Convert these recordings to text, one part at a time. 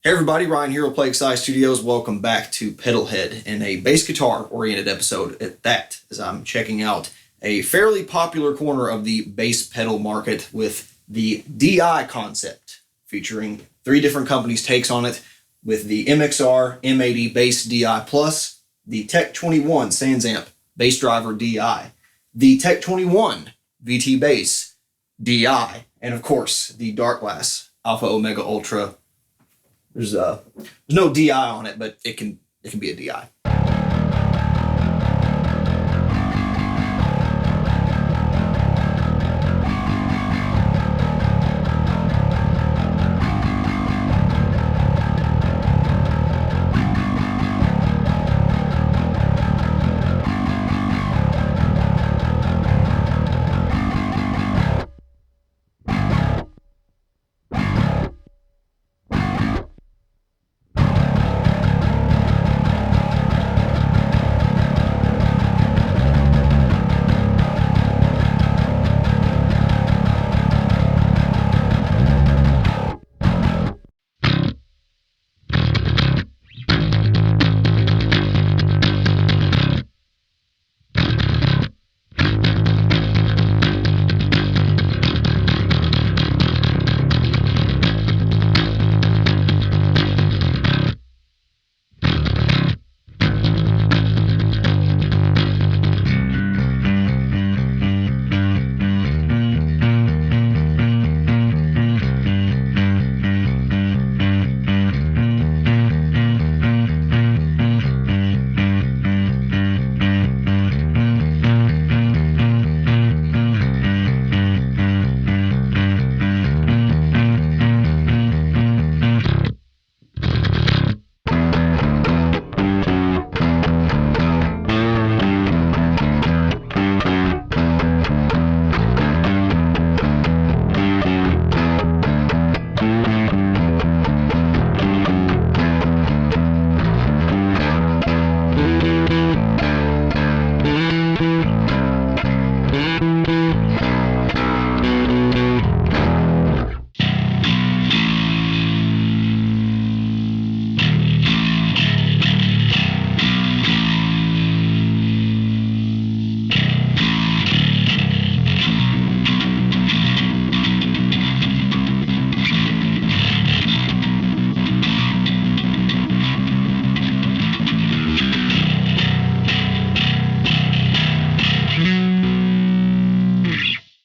Hey everybody, Ryan here with Plague Scythe Studios. Welcome back to Pedalhead in a bass guitar oriented episode at that, as I'm checking out a fairly popular corner of the bass pedal market with the DI concept, featuring three different companies' takes on it, with the MXR M80 Bass DI Plus, the Tech 21 Sansamp Bass Driver DI, the Tech 21 VT Bass DI, and of course the Darkglass Alpha Omega Ultra. There's no DI on it, but it can be a DI.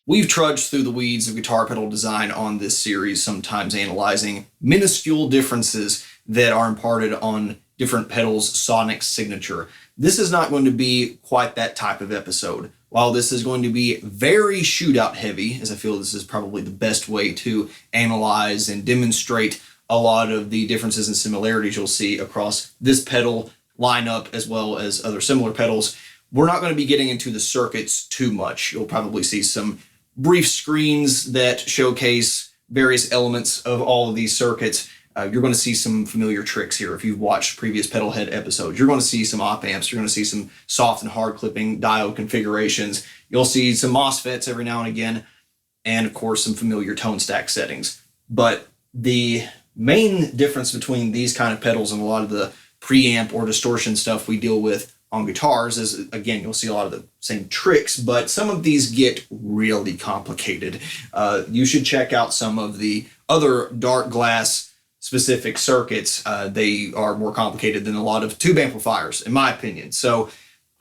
We've trudged through the weeds of guitar pedal design on this series, sometimes analyzing minuscule differences that are imparted on different pedals' sonic signature. This is not going to be quite that type of episode. While this is going to be very shootout heavy, as I feel this is probably the best way to analyze and demonstrate a lot of the differences and similarities you'll see across this pedal lineup as well as other similar pedals, we're not going to be getting into the circuits too much. You'll probably see some brief screens that showcase various elements of all of these circuits. You're going to see some familiar tricks here. If you've watched previous Pedalhead episodes, you're going to see some op amps. You're going to see some soft and hard clipping diode configurations. You'll see some MOSFETs every now and again, and of course some familiar tone stack settings. But the main difference between these kind of pedals and a lot of the preamp or distortion stuff we deal with on guitars is, again, you'll see a lot of the same tricks, but some of these get really complicated. You should check out some of the other Darkglass specific circuits. They are more complicated than a lot of tube amplifiers, in my opinion. So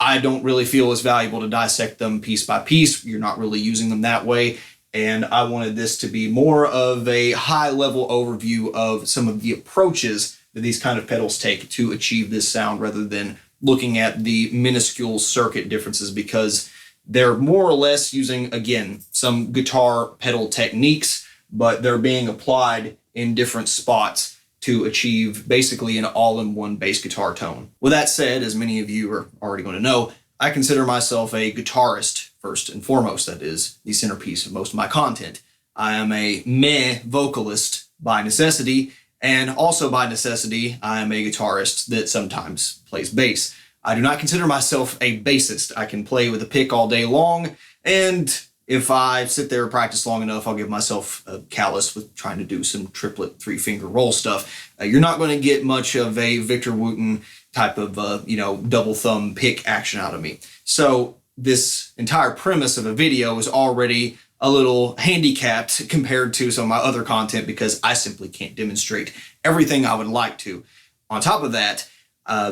I don't really feel it's valuable to dissect them piece by piece. You're not really using them that way. And I wanted this to be more of a high-level overview of some of the approaches that these kind of pedals take to achieve this sound, rather than looking at the minuscule circuit differences, because they're more or less using, again, some guitar pedal techniques, but they're being applied in different spots to achieve basically an all-in-one bass guitar tone. With that said, as many of you are already going to know, I consider myself a guitarist first and foremost. That is the centerpiece of most of my content. I am a meh vocalist by necessity, and also by necessity, I am a guitarist that sometimes plays bass. I do not consider myself a bassist. I can play with a pick all day long, and if I sit there and practice long enough, I'll give myself a callus with trying to do some triplet 3-finger roll stuff. You're not going to get much of a Victor Wooten type of, double thumb pick action out of me. So this entire premise of a video is already a little handicapped compared to some of my other content because I simply can't demonstrate everything I would like to. On top of that,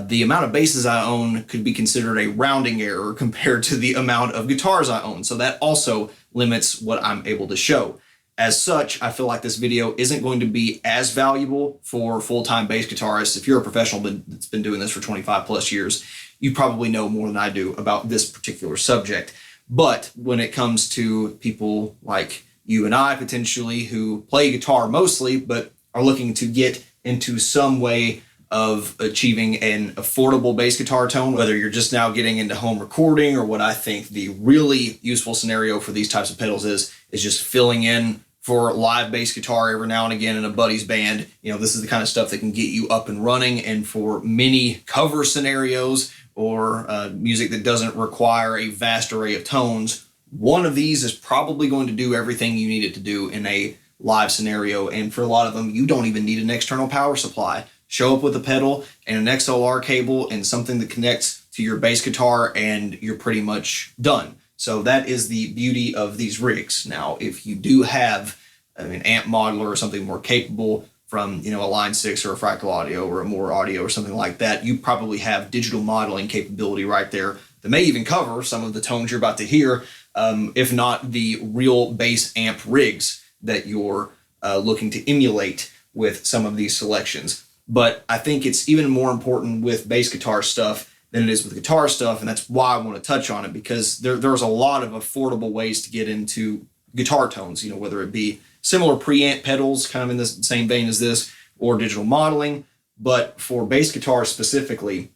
the amount of basses I own could be considered a rounding error compared to the amount of guitars I own. So that also limits what I'm able to show. As such, I feel like this video isn't going to be as valuable for full-time bass guitarists. If you're a professional that's been doing this for 25 plus years, you probably know more than I do about this particular subject. But when it comes to people like you and I potentially who play guitar mostly, but are looking to get into some way of achieving an affordable bass guitar tone, whether you're just now getting into home recording or what I think the really useful scenario for these types of pedals is just filling in for live bass guitar every now and again in a buddy's band. This is the kind of stuff that can get you up and running. And for many cover scenarios or music that doesn't require a vast array of tones, one of these is probably going to do everything you need it to do in a live scenario. And for a lot of them, you don't even need an external power supply. Show up with a pedal and an XLR cable and something that connects to your bass guitar and you're pretty much done. So that is the beauty of these rigs. Now, if you do have an amp modeler or something more capable from, a Line 6 or a Fractal Audio or a More Audio or something like that, you probably have digital modeling capability right there that may even cover some of the tones you're about to hear, if not the real bass amp rigs that you're looking to emulate with some of these selections. But I think it's even more important with bass guitar stuff than it is with guitar stuff, and that's why I want to touch on it, because there's a lot of affordable ways to get into guitar tones, whether it be similar preamp pedals, kind of in the same vein as this, or digital modeling. But for bass guitar specifically,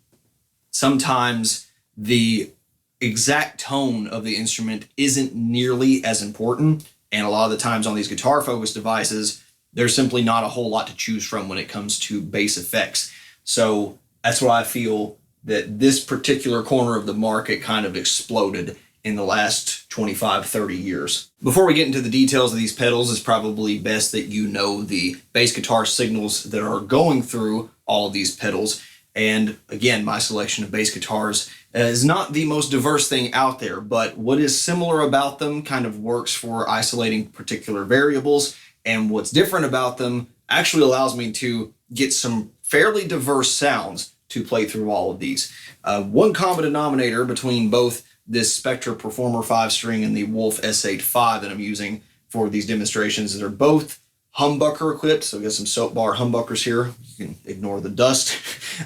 sometimes the exact tone of the instrument isn't nearly as important, and a lot of the times on these guitar-focused devices, there's simply not a whole lot to choose from when it comes to bass effects. So that's why I feel that this particular corner of the market kind of exploded in the last 25, 30 years. Before we get into the details of these pedals, it's probably best that you know the bass guitar signals that are going through all of these pedals. And again, my selection of bass guitars is not the most diverse thing out there, but what is similar about them kind of works for isolating particular variables. And what's different about them actually allows me to get some fairly diverse sounds to play through all of these. One common denominator between both this Spectre Performer 5-string and the Wolf S8 that I'm using for these demonstrations is they're both humbucker equipped. So we got some soap bar humbuckers here. You can ignore the dust.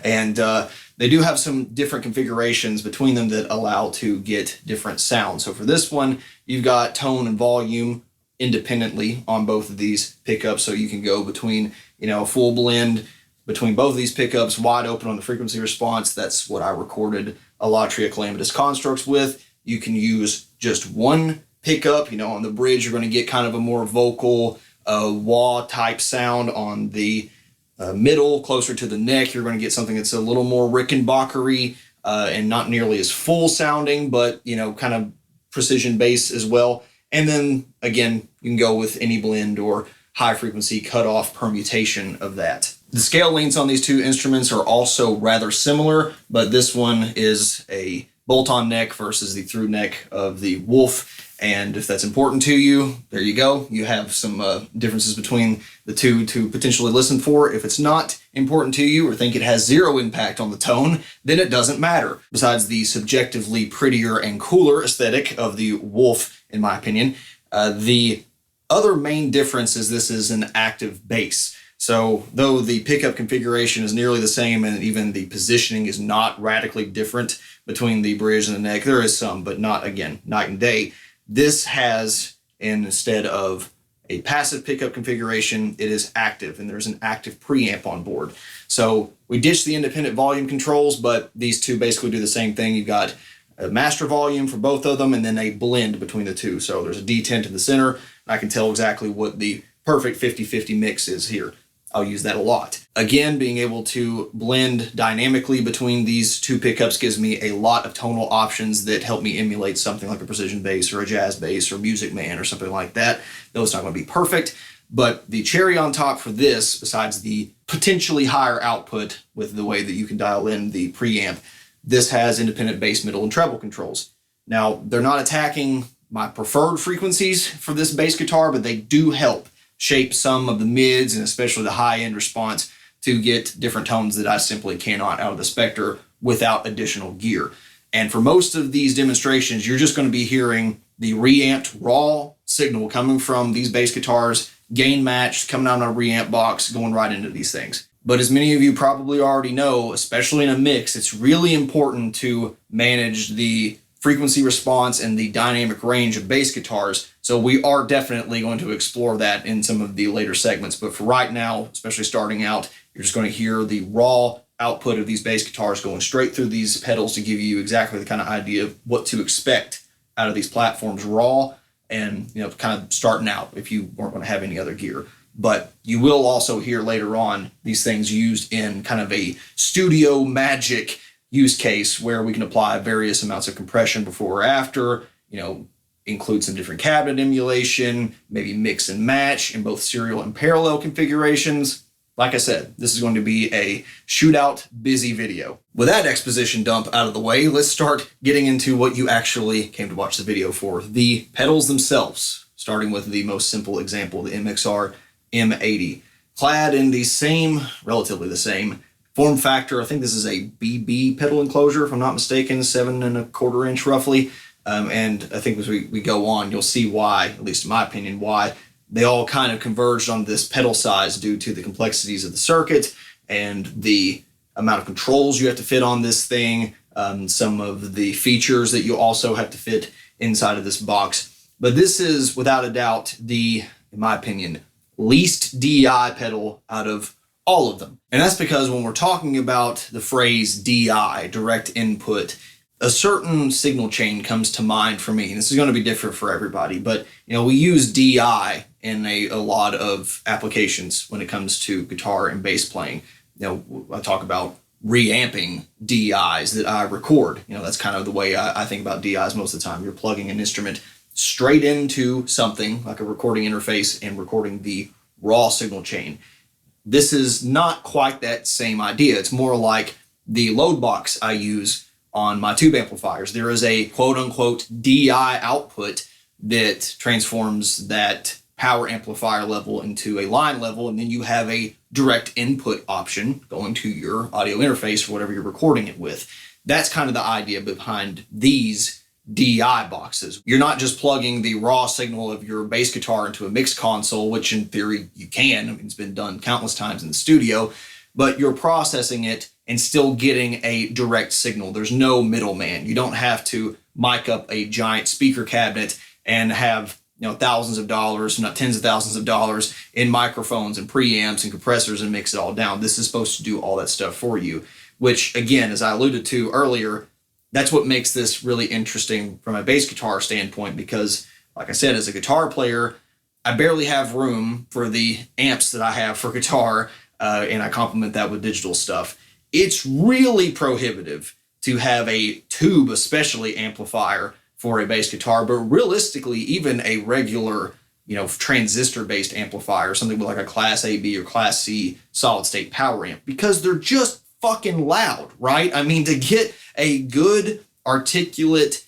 And they do have some different configurations between them that allow to get different sounds. So for this one, you've got tone and volume independently on both of these pickups, so you can go between a full blend between both of these pickups, wide open on the frequency response. That's what I recorded Alatria Calamitous Constructs with. You can use just one pickup. On the bridge you're going to get kind of a more vocal wah type sound. On the middle, closer to the neck, you're going to get something that's a little more Rickenbacker-y and not nearly as full sounding, but kind of precision bass as well. And then, again, you can go with any blend or high-frequency cutoff permutation of that. The scale lengths on these two instruments are also rather similar, but this one is a bolt-on neck versus the through neck of the Wolf. And if that's important to you, there you go. You have some differences between the two to potentially listen for. If it's not important to you or think it has zero impact on the tone, then it doesn't matter. Besides the subjectively prettier and cooler aesthetic of the Wolf, in my opinion, the other main difference is this is an active bass. So though the pickup configuration is nearly the same and even the positioning is not radically different between the bridge and the neck, there is some, but not, again, night and day. This has, instead of a passive pickup configuration, it is active, and there's an active preamp on board. So we ditched the independent volume controls, but these two basically do the same thing. You've got a master volume for both of them and then a blend between the two. So there's a D10 to the center. I can tell exactly what the perfect 50-50 mix is here. I'll use that a lot. Again, being able to blend dynamically between these two pickups gives me a lot of tonal options that help me emulate something like a precision bass or a jazz bass or Music Man or something like that. Though it's not going to be perfect, but the cherry on top for this, besides the potentially higher output with the way that you can dial in the preamp, this has independent bass, middle, and treble controls. Now, they're not attacking my preferred frequencies for this bass guitar, but they do help shape some of the mids and especially the high-end response to get different tones that I simply cannot out of the Spectre without additional gear. And for most of these demonstrations, you're just going to be hearing the reamped raw signal coming from these bass guitars, gain matched, coming out on a reamp box, going right into these things. But as many of you probably already know, especially in a mix, it's really important to manage the frequency response and the dynamic range of bass guitars. So we are definitely going to explore that in some of the later segments. But for right now, especially starting out, you're just going to hear the raw output of these bass guitars going straight through these pedals to give you exactly the kind of idea of what to expect out of these platforms raw and, kind of starting out if you weren't going to have any other gear. But you will also hear later on these things used in kind of a studio magic use case where we can apply various amounts of compression before or after, include some different cabinet emulation, maybe mix and match in both serial and parallel configurations. Like I said, this is going to be a shootout busy video. With that exposition dump out of the way, let's start getting into what you actually came to watch the video for. The pedals themselves, starting with the most simple example, the MXR M80. Clad in the same, relatively the same, form factor. I think this is a BB pedal enclosure, if I'm not mistaken, 7¼ inch roughly. And I think as we go on, you'll see why, at least in my opinion, why they all kind of converged on this pedal size due to the complexities of the circuit and the amount of controls you have to fit on this thing, some of the features that you also have to fit inside of this box. But this is, without a doubt, in my opinion, least DI pedal out of all of them. And that's because when we're talking about the phrase DI, direct input, a certain signal chain comes to mind for me. And this is going to be different for everybody, but we use DI in a lot of applications when it comes to guitar and bass playing. I talk about reamping DIs that I record. That's kind of the way I think about DIs most of the time. You're plugging an instrument straight into something like a recording interface and recording the raw signal chain. This is not quite that same idea. It's more like the load box I use on my tube amplifiers. There is a quote-unquote DI output that transforms that power amplifier level into a line level, and then you have a direct input option going to your audio interface or whatever you're recording it with. That's kind of the idea behind these DI boxes. You're not just plugging the raw signal of your bass guitar into a mix console, which in theory you can. It's been done countless times in the studio, but you're processing it and still getting a direct signal. There's no middleman. You don't have to mic up a giant speaker cabinet and have thousands of dollars, not tens of thousands of dollars in microphones and preamps and compressors and mix it all down. This is supposed to do all that stuff for you, which again, as I alluded to earlier, that's what makes this really interesting from a bass guitar standpoint, because like I said, as a guitar player, I barely have room for the amps that I have for guitar, and I complement that with digital stuff. It's really prohibitive to have a tube, especially amplifier for a bass guitar, but realistically, even a regular, transistor-based amplifier, something with like a Class A, B, or Class C solid-state power amp, because they're just fucking loud, right? I mean, to get a good, articulate,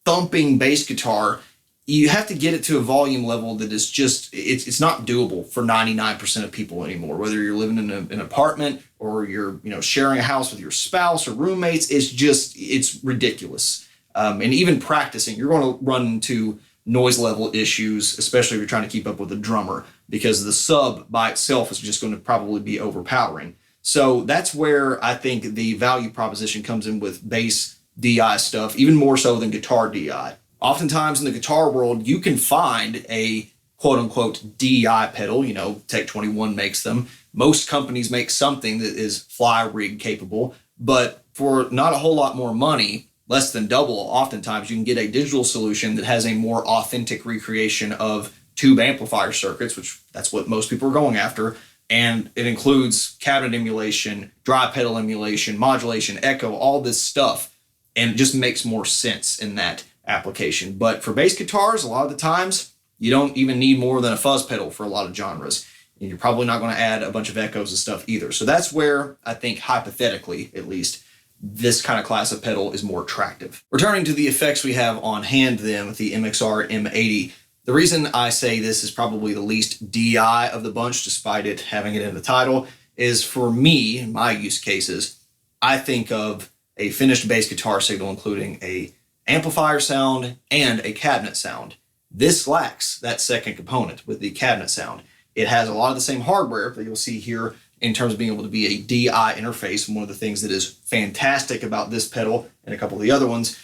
thumping bass guitar, you have to get it to a volume level that is just, it's not doable for 99% of people anymore. Whether you're living in an apartment or you're, sharing a house with your spouse or roommates, it's ridiculous. And even practicing, you're going to run into noise level issues, especially if you're trying to keep up with a drummer, because the sub by itself is just going to probably be overpowering. So that's where I think the value proposition comes in with bass DI stuff, even more so than guitar DI. Oftentimes in the guitar world, you can find a quote-unquote DI pedal. Tech 21 makes them. Most companies make something that is fly rig capable, but for not a whole lot more money, less than double, oftentimes you can get a digital solution that has a more authentic recreation of tube amplifier circuits, which that's what most people are going after, And it includes cabinet emulation, dry pedal emulation, modulation, echo, all this stuff. And it just makes more sense in that application. But for bass guitars, a lot of the times, you don't even need more than a fuzz pedal for a lot of genres. And you're probably not going to add a bunch of echoes and stuff either. So that's where I think, hypothetically at least, this kind of class of pedal is more attractive. Returning to the effects we have on hand then with the MXR M80, the reason I say this is probably the least DI of the bunch, despite it having it in the title, is for me, in my use cases, I think of a finished bass guitar signal including a amplifier sound and a cabinet sound. This lacks that second component with the cabinet sound. It has a lot of the same hardware that you'll see here in terms of being able to be a DI interface. And one of the things that is fantastic about this pedal and a couple of the other ones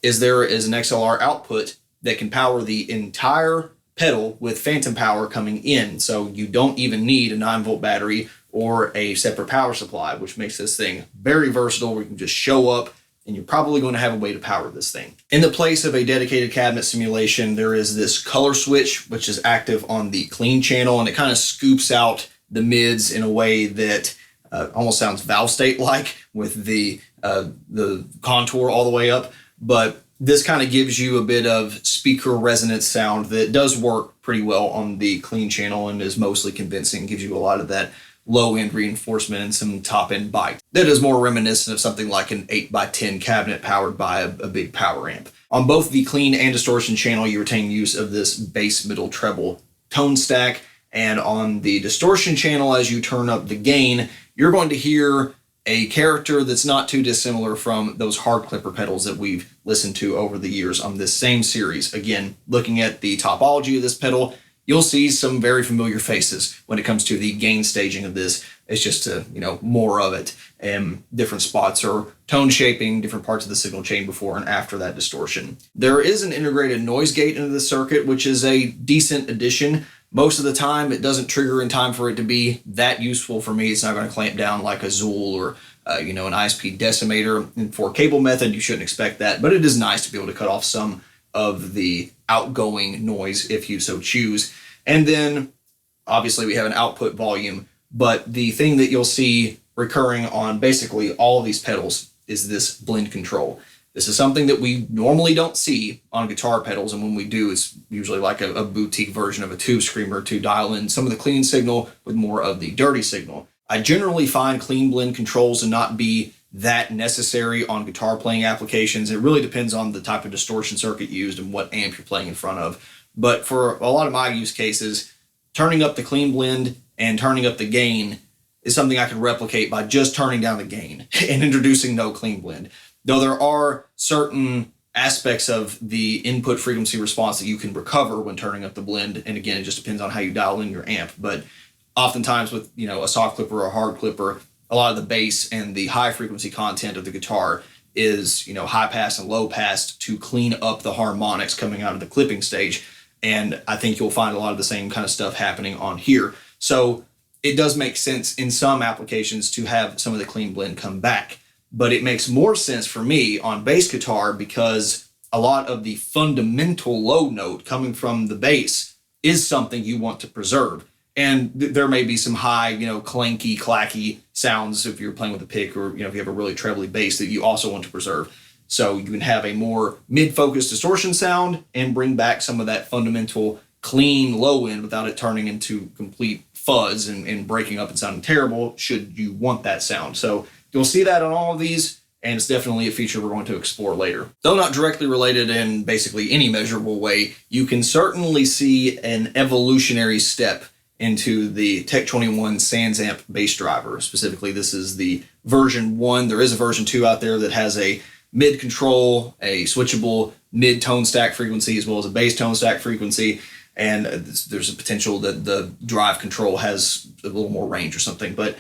is there is an XLR output that can power the entire pedal with phantom power coming in. So you don't even need a 9-volt battery or a separate power supply, which makes this thing very versatile, where you can just show up and you're probably going to have a way to power this thing. In the place of a dedicated cabinet simulation, there is this color switch, which is active on the clean channel, and it kind of scoops out the mids in a way that almost sounds valve state-like with the contour all the way up. But this kind of gives you a bit of speaker resonance sound that does work pretty well on the clean channel and is mostly convincing, gives you a lot of that low-end reinforcement and some top-end bite. That is more reminiscent of something like an 8x10 cabinet powered by a big power amp. On both the clean and distortion channel, you retain use of this bass middle treble tone stack, and on the distortion channel, as you turn up the gain, you're going to hear a character that's not too dissimilar from those hard clipper pedals that we've listened to over the years on this same series. Again, looking at the topology of this pedal, you'll see some very familiar faces when it comes to the gain staging of this. It's just more of it, and different spots or tone shaping different parts of the signal chain before and after that distortion. There is an integrated noise gate into the circuit, which is a decent addition. Most of the time, it doesn't trigger in time for it to be that useful for me. It's not going to clamp down like a Zool or an ISP decimator. And for cable method, you shouldn't expect that, but it is nice to be able to cut off some of the outgoing noise if you so choose. And then, obviously, we have an output volume, but the thing that you'll see recurring on basically all of these pedals is this blend control. This is something that we normally don't see on guitar pedals, and when we do, it's usually like a boutique version of a tube screamer to dial in some of the clean signal with more of the dirty signal. I generally find clean blend controls to not be that necessary on guitar playing applications. It really depends on the type of distortion circuit used and what amp you're playing in front of. But for a lot of my use cases, turning up the clean blend and turning up the gain is something I can replicate by just turning down the gain and introducing no clean blend. Though there are certain aspects of the input frequency response that you can recover when turning up the blend. And again, it just depends on how you dial in your amp. But oftentimes with, a soft clipper or a hard clipper, a lot of the bass and the high frequency content of the guitar is, high pass and low pass to clean up the harmonics coming out of the clipping stage. And I think you'll find a lot of the same kind of stuff happening on here. So it does make sense in some applications to have some of the clean blend come back. But it makes more sense for me on bass guitar because a lot of the fundamental low note coming from the bass is something you want to preserve. And there may be some high, clanky, clacky sounds if you're playing with a pick, or, if you have a really trebly bass that you also want to preserve. So you can have a more mid-focused distortion sound and bring back some of that fundamental clean low end without it turning into complete fuzz and breaking up and sounding terrible should you want that sound. So you'll see that on all of these, and it's definitely a feature we're going to explore later. Though not directly related in basically any measurable way, you can certainly see an evolutionary step into the Tech 21 Sansamp bass driver. Specifically, this is the version 1. There is a version 2 out there that has a mid control, a switchable mid tone stack frequency, as well as a bass tone stack frequency. And there's a potential that the drive control has a little more range or something. But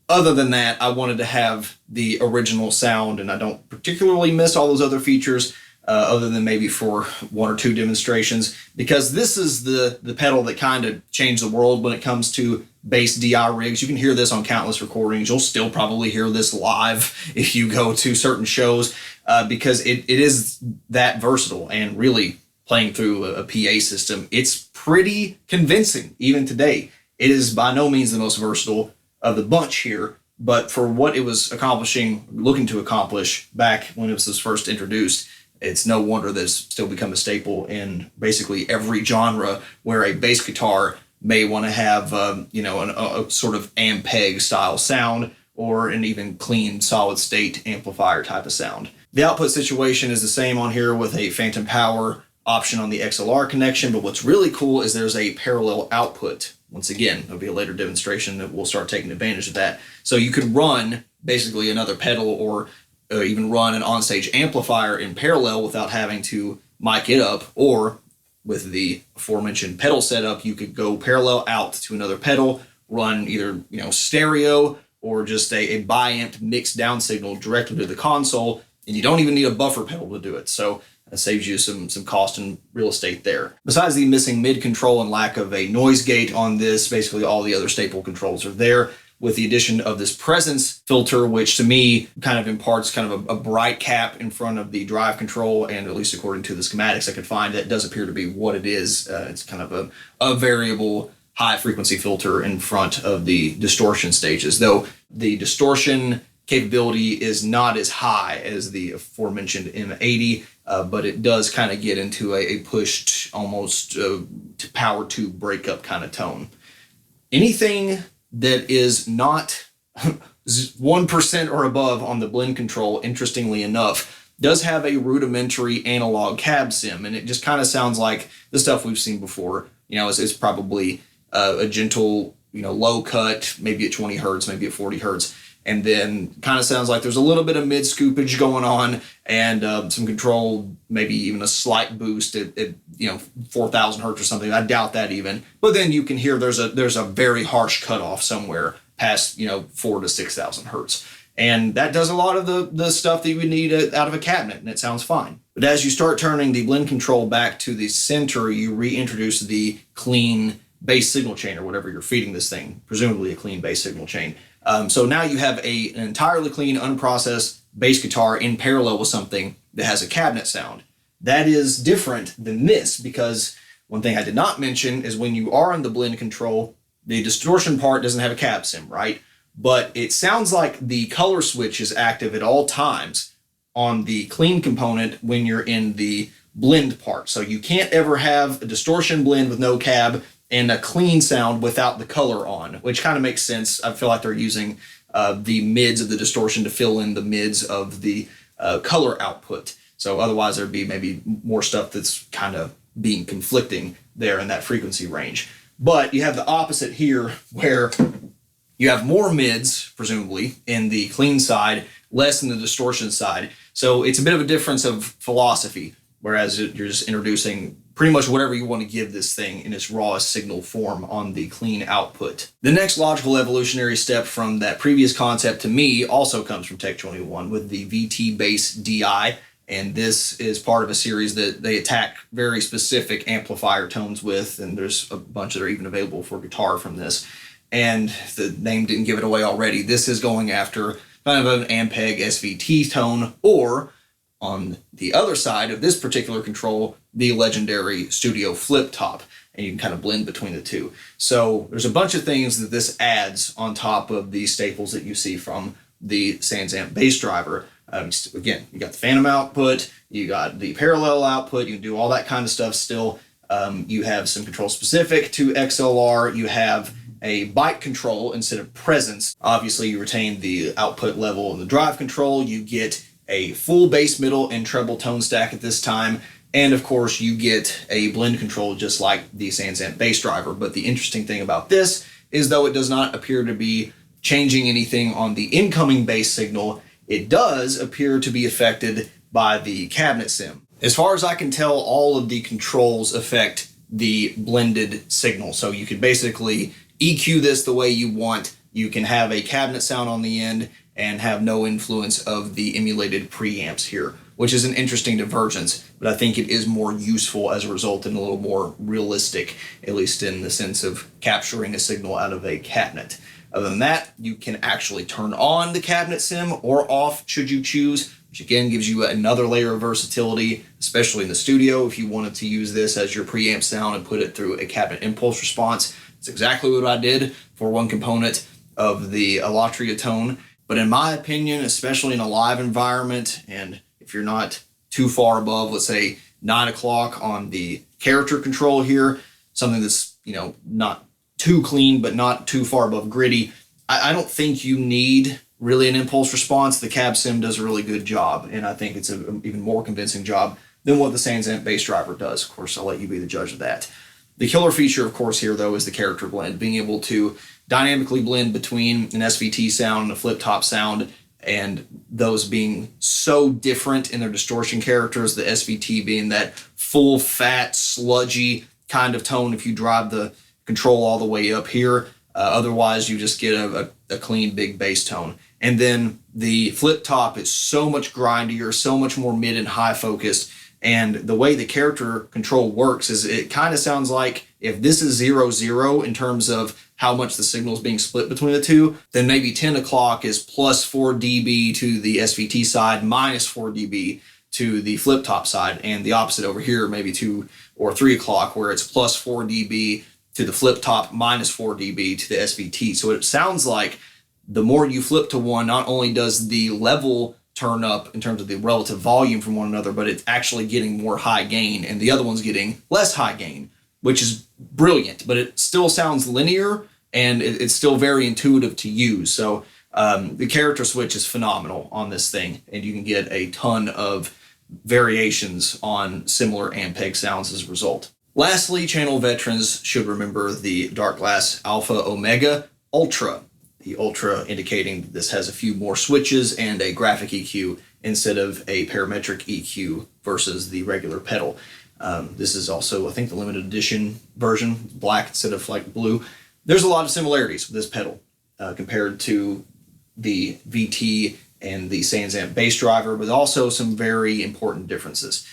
other than that, I wanted to have the original sound, and I don't particularly miss all those other features other than maybe for 1 or 2 demonstrations, because this is the pedal that kind of changed the world when it comes to bass DI rigs. You can hear this on countless recordings. You'll still probably hear this live if you go to certain shows because it is that versatile, and really playing through a PA system, it's pretty convincing even today. It is by no means the most versatile of the bunch here, but for what it was looking to accomplish back when it was first introduced, it's no wonder that it's still become a staple in basically every genre where a bass guitar may want to have, a sort of Ampeg style sound or an even clean solid state amplifier type of sound. The output situation is the same on here with a phantom power option on the XLR connection, but what's really cool is there's a parallel output. Once again, there'll be a later demonstration that will start taking advantage of that. So you could run basically another pedal or even run an onstage amplifier in parallel without having to mic it up, or with the aforementioned pedal setup, you could go parallel out to another pedal, run either stereo or just a biamped mixed down signal directly to the console, and you don't even need a buffer pedal to do it. So that saves you some cost and real estate there. Besides the missing mid control and lack of a noise gate on this, basically all the other staple controls are there, with the addition of this presence filter, which to me kind of imparts kind of a bright cap in front of the drive control, and at least according to the schematics I could find, that does appear to be what it is. It's kind of a variable high frequency filter in front of the distortion stages, though the distortion capability is not as high as the aforementioned M80, but it does kind of get into a pushed almost power tube breakup kind of tone. Anything that is not 1% or above on the blend control, interestingly enough, does have a rudimentary analog cab sim, and it just kind of sounds like the stuff we've seen before. It's probably a gentle, low cut, maybe at 20 hertz, maybe at 40 hertz, and then kind of sounds like there's a little bit of mid scoopage going on, and some control, maybe even a slight boost at 4,000 hertz or something. I doubt that even, but then you can hear there's a very harsh cutoff somewhere past 4,000 to 6,000 hertz. And that does a lot of the stuff that you would need out of a cabinet, and it sounds fine. But as you start turning the blend control back to the center, you reintroduce the clean bass signal chain, or whatever you're feeding this thing, presumably a clean bass signal chain. So now you have an entirely clean, unprocessed bass guitar in parallel with something that has a cabinet sound. That is different than this, because one thing I did not mention is when you are in the blend control, the distortion part doesn't have a cab sim, right? But it sounds like the color switch is active at all times on the clean component when you're in the blend part. So you can't ever have a distortion blend with no cab and a clean sound without the color on, which kind of makes sense. I feel like they're using the mids of the distortion to fill in the mids of the color output. So otherwise there'd be maybe more stuff that's kind of being conflicting there in that frequency range. But you have the opposite here, where you have more mids, presumably, in the clean side, less in the distortion side. So it's a bit of a difference of philosophy, whereas you're just introducing pretty much whatever you want to give this thing in its rawest signal form on the clean output. The next logical evolutionary step from that previous concept to me also comes from Tech 21 with the VT Bass DI, and this is part of a series that they attack very specific amplifier tones with, and there's a bunch that are even available for guitar from this. And the name didn't give it away already. This is going after kind of an Ampeg SVT tone, or on the other side of this particular control, the legendary Studio Flip Top, and you can kind of blend between the two. So there's a bunch of things that this adds on top of the staples that you see from the Sansamp bass driver. Again, you got the phantom output, you got the parallel output, you can do all that kind of stuff still. You have some control specific to XLR, you have a byte control instead of presence. Obviously, you retain the output level and the drive control. You get a full bass, middle, and treble tone stack at this time. And of course, you get a blend control just like the Sansamp bass driver. But the interesting thing about this is, though it does not appear to be changing anything on the incoming bass signal, it does appear to be affected by the cabinet sim. As far as I can tell, all of the controls affect the blended signal. So you could basically EQ this the way you want. You can have a cabinet sound on the end and have no influence of the emulated preamps here, which is an interesting divergence, but I think it is more useful as a result and a little more realistic, at least in the sense of capturing a signal out of a cabinet. Other than that, you can actually turn on the cabinet sim or off should you choose, which again gives you another layer of versatility, especially in the studio if you wanted to use this as your preamp sound and put it through a cabinet impulse response. It's exactly what I did for one component of the Alatria tone. But in my opinion, especially in a live environment, and if you're not too far above, let's say 9 o'clock on the character control here, something that's, not too clean, but not too far above gritty, I don't think you need really an impulse response. The cab sim does a really good job, and I think it's an even more convincing job than what the Sansamp bass driver does. Of course, I'll let you be the judge of that. The killer feature, of course, here, though, is the character blend, being able to dynamically blend between an SVT sound and a flip-top sound, and those being so different in their distortion characters, the SVT being that full, fat, sludgy kind of tone if you drive the control all the way up here. Otherwise, you just get a clean, big bass tone. And then the flip-top is so much grindier, so much more mid and high focused. And the way the character control works is it kind of sounds like if this is 0-0 in terms of how much the signal is being split between the two, then maybe 10 o'clock is plus 4 dB to the SVT side, minus 4 dB to the flip-top side. And the opposite over here, maybe 2 or 3 o'clock, where it's plus 4 dB to the flip-top, minus 4 dB to the SVT. So it sounds like the more you flip to one, not only does the level turn up in terms of the relative volume from one another, but it's actually getting more high gain, and the other one's getting less high gain, which is brilliant, but it still sounds linear, and it's still very intuitive to use. So the character switch is phenomenal on this thing, and you can get a ton of variations on similar Ampeg sounds as a result. Lastly, channel veterans should remember the Darkglass Alpha Omega Ultra. The Ultra indicating that this has a few more switches and a graphic EQ instead of a parametric EQ versus the regular pedal. This is also, I think, the limited edition version, black instead of like blue. There's a lot of similarities with this pedal compared to the VT and the Sansamp bass driver, but also some very important differences.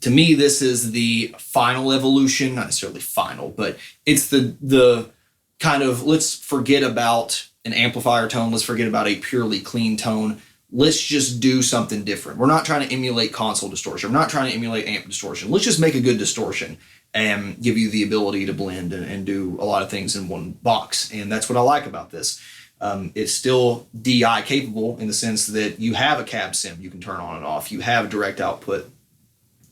To me, this is the final evolution, not necessarily final, but it's the kind of, let's forget about an amplifier tone, let's forget about a purely clean tone, let's just do something different. We're not trying to emulate console distortion, we're not trying to emulate amp distortion, let's just make a good distortion and give you the ability to blend and do a lot of things in one box. And that's what I like about this. It's still DI capable in the sense that you have a cab sim you can turn on and off, you have direct output,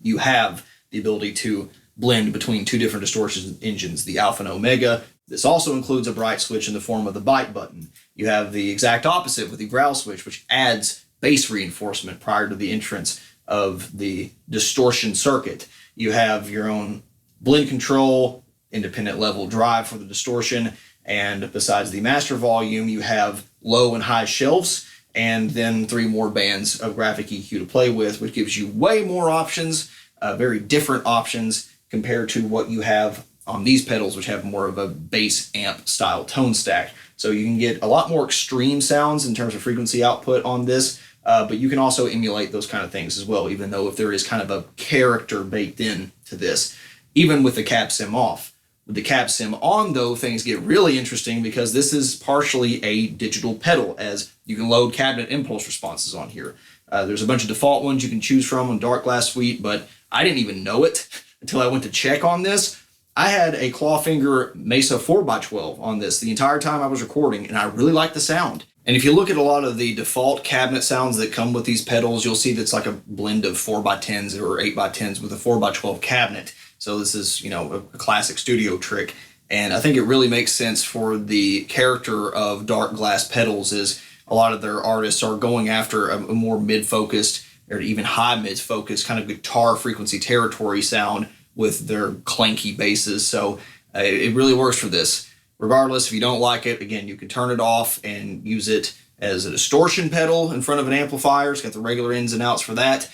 you have the ability to blend between two different distortion engines, the Alpha and Omega. This also includes a bright switch in the form of the bite button. You have the exact opposite with the growl switch, which adds bass reinforcement prior to the entrance of the distortion circuit. You have your own blend control, independent level drive for the distortion, and besides the master volume, you have low and high shelves, and then 3 more bands of graphic EQ to play with, which gives you way more options, very different options compared to what you have on these pedals, which have more of a bass amp style tone stack. So you can get a lot more extreme sounds in terms of frequency output on this, but you can also emulate those kind of things as well, even though if there is kind of a character baked in to this, even with the cab sim off. With the cab sim on, though, things get really interesting because this is partially a digital pedal, as you can load cabinet impulse responses on here. There's a bunch of default ones you can choose from on Darkglass Suite, but I didn't even know it until I went to check on this. I had a Clawfinger Mesa 4x12 on this the entire time I was recording, and I really like the sound. And if you look at a lot of the default cabinet sounds that come with these pedals, you'll see that's like a blend of 4x10s or 8x10s with a 4x12 cabinet. So this is, a classic studio trick. And I think it really makes sense for the character of Darkglass pedals, is a lot of their artists are going after a more mid-focused or even high mid-focused kind of guitar frequency territory sound with their clanky basses. So it really works for this. Regardless, if you don't like it, again, you can turn it off and use it as a distortion pedal in front of an amplifier. It's got the regular ins and outs for that.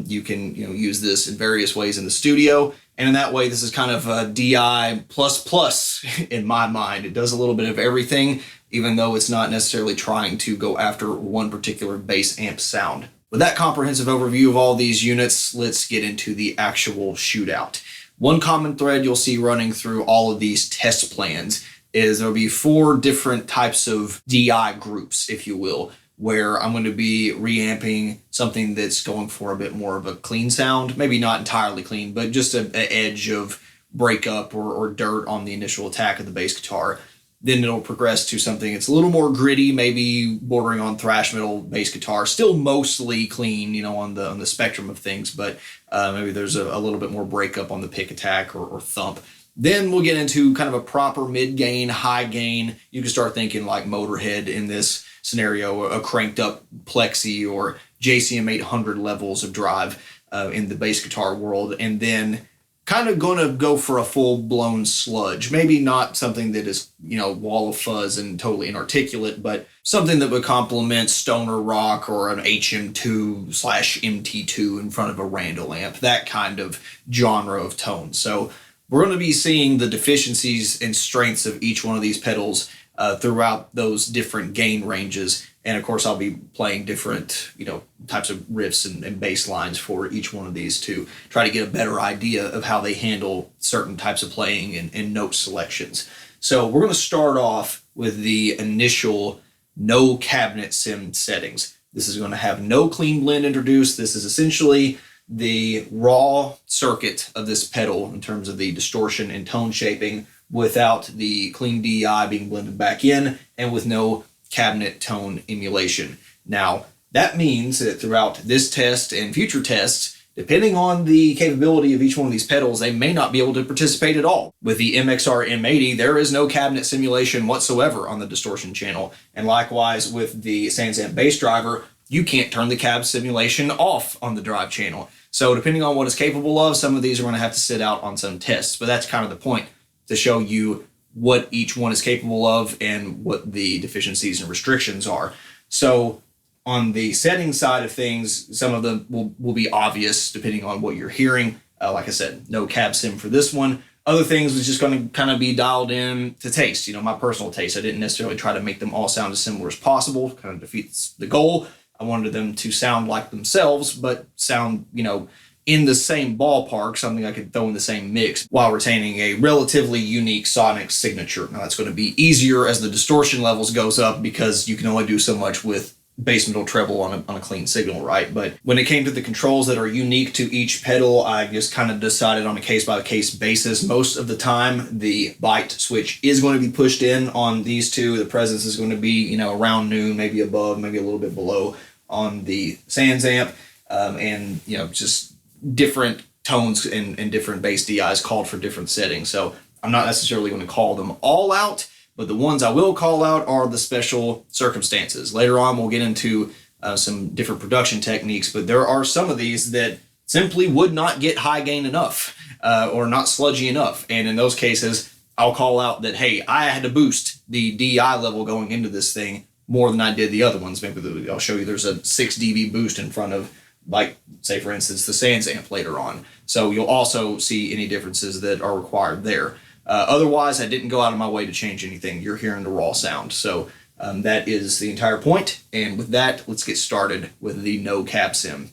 You can use this in various ways in the studio. And in that way, this is kind of a DI plus in my mind. It does a little bit of everything, even though it's not necessarily trying to go after one particular bass amp sound. With that comprehensive overview of all these units, let's get into the actual Shootout. One common thread you'll see running through all of these test plans is there'll be 4 different types of DI groups, if you will, where I'm going to be reamping something that's going for a bit more of a clean sound, maybe not entirely clean, but just an edge of breakup or dirt on the initial attack of the bass guitar. Then it'll progress to something that's a little more gritty, maybe bordering on thrash metal bass guitar, still mostly clean, you know, on the spectrum of things, but maybe there's a little bit more breakup on the pick attack or thump. Then we'll get into kind of a proper mid-gain, high-gain. You can start thinking like Motorhead in this scenario, a cranked-up Plexi or JCM 800 levels of drive in the bass guitar world, and then kind of going to go for a full-blown sludge. Maybe not something that is, you know, wall of fuzz and totally inarticulate, but something that would complement stoner rock or an HM2/MT2 in front of a Randall amp, that kind of genre of tone. So we're going to be seeing the deficiencies and strengths of each one of these pedals throughout those different gain ranges. And of course, I'll be playing different, you know, types of riffs and bass lines for each one of these to try to get a better idea of how they handle certain types of playing and note selections. So we're going to start off with the initial no cabinet sim settings. This is going to have no clean blend introduced. This is essentially the raw circuit of this pedal in terms of the distortion and tone shaping without the clean DI being blended back in and with no cabinet tone emulation. Now, that means that throughout this test and future tests, depending on the capability of each one of these pedals, they may not be able to participate at all. With the MXR M80, there is no cabinet simulation whatsoever on the distortion channel. And likewise with the Sansamp bass driver, you can't turn the cab simulation off on the drive channel. So depending on what it's capable of, some of these are going to have to sit out on some tests. But that's kind of the point, to show you what each one is capable of and what the deficiencies and restrictions are. So on the setting side of things, some of them will be obvious depending on what you're hearing. Like I said, no cab sim for this one. Other things was just going to kind of be dialed in to taste, you know, my personal taste. I didn't necessarily try to make them all sound as similar as possible. Kind of defeats the goal. I wanted them to sound like themselves, but sound, you know, in the same ballpark, something I could throw in the same mix while retaining a relatively unique sonic signature. Now that's going to be easier as the distortion levels goes up because you can only do so much with bass middle treble on a clean signal, right? But when it came to the controls that are unique to each pedal, I just kind of decided on a case-by-case basis. Most of the time, the byte switch is going to be pushed in on these two. The presence is going to be, you know, around noon, maybe above, maybe a little bit below on the Sansamp, and, you know, just different tones and different bass DIs called for different settings. So I'm not necessarily going to call them all out, but the ones I will call out are the special circumstances. Later on, we'll get into some different production techniques, but there are some of these that simply would not get high gain enough or not sludgy enough. And in those cases, I'll call out that, hey, I had to boost the DI level going into this thing more than I did the other ones. Maybe I'll show you there's a 6 dB boost in front of, like, say, for instance, the Sansamp later on. So you'll also see any differences that are required there. Otherwise, I didn't go out of my way to change anything. You're hearing the raw sound. So that is the entire point. And with that, let's get started with the no cab sim.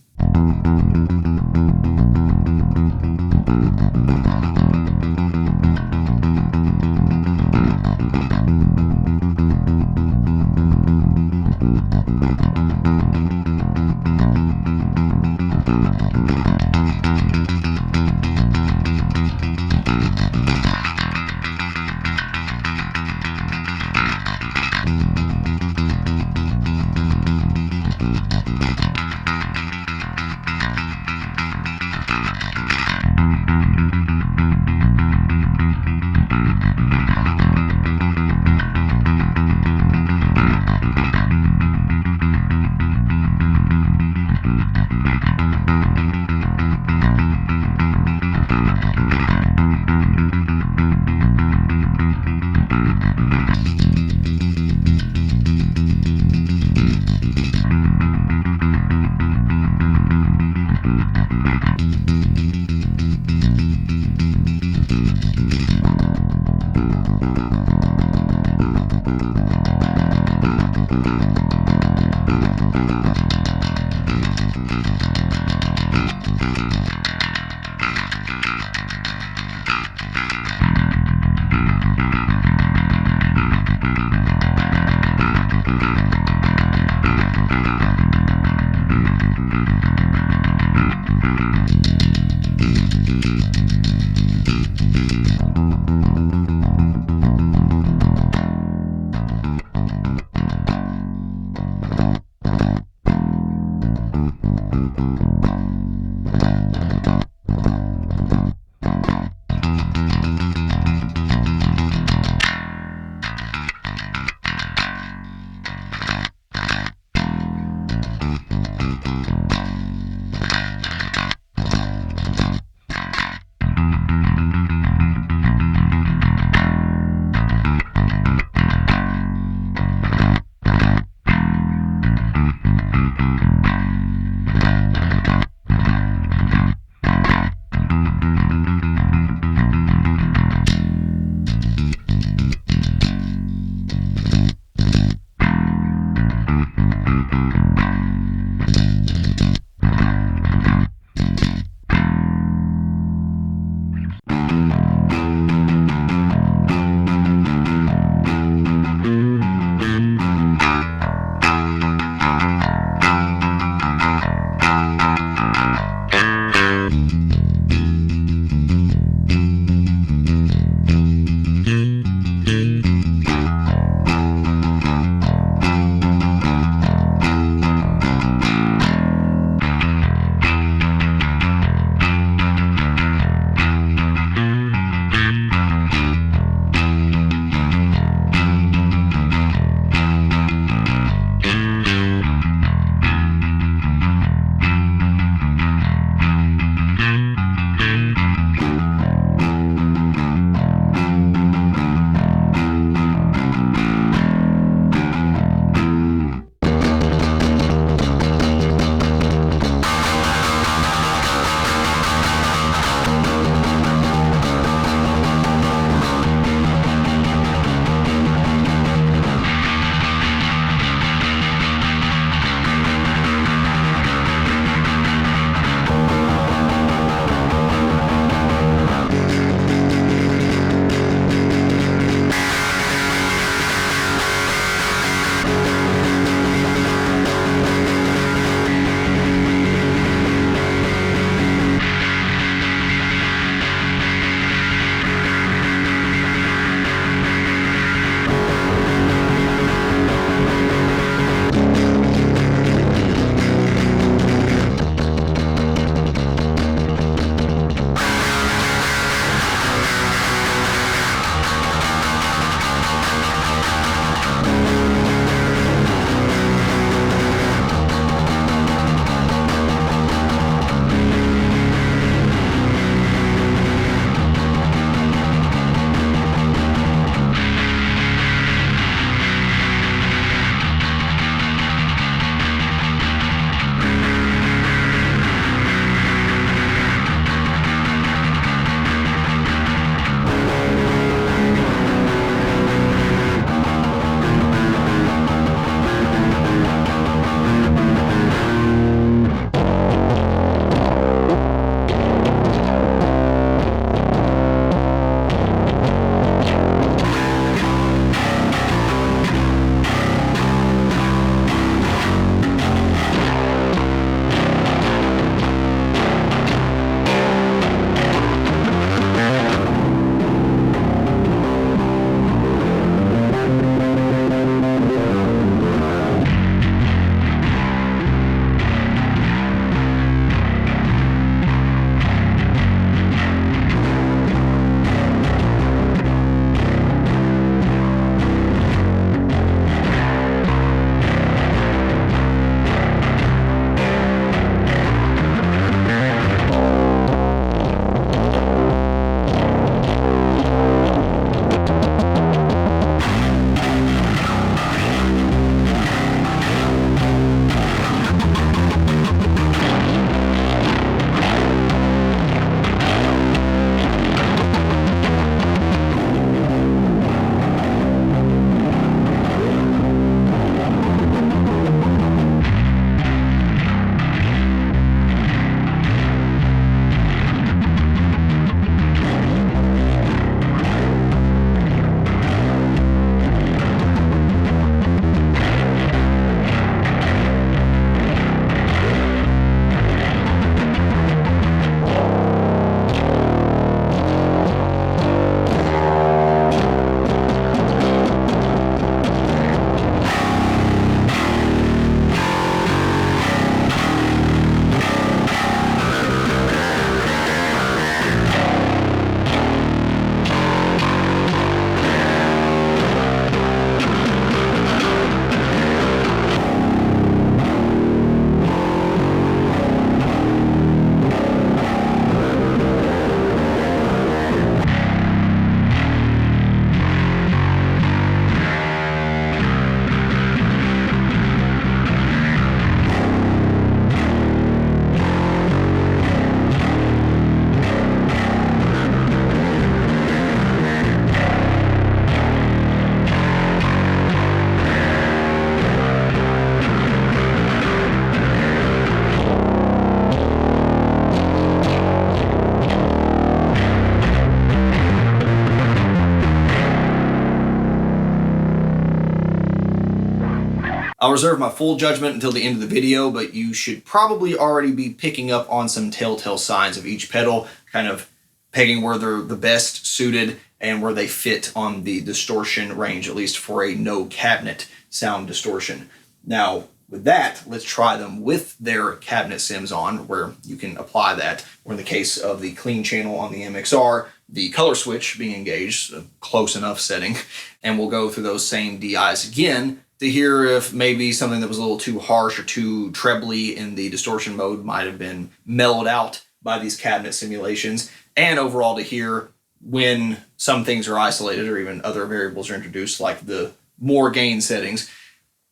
reserve my full judgment until the end of the video, but you should probably already be picking up on some telltale signs of each pedal, kind of pegging where they're the best suited and where they fit on the distortion range, at least for a no cabinet sound distortion. Now, with that, let's try them with their cabinet sims on, where you can apply that, or in the case of the clean channel on the MXR, the color switch being engaged, a close enough setting, and we'll go through those same DIs again to hear if maybe something that was a little too harsh or too trebly in the distortion mode might have been mellowed out by these cabinet simulations, and overall to hear when some things are isolated or even other variables are introduced, like the more gain settings,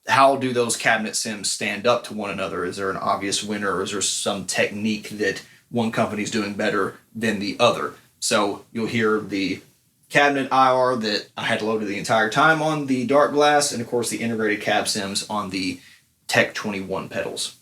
how do those cabinet sims stand up to one another? Is there an obvious winner, or is there some technique that one company's doing better than the other? So you'll hear the cabinet IR that I had loaded the entire time on the Darkglass, and of course the integrated cab sims on the Tech 21 pedals.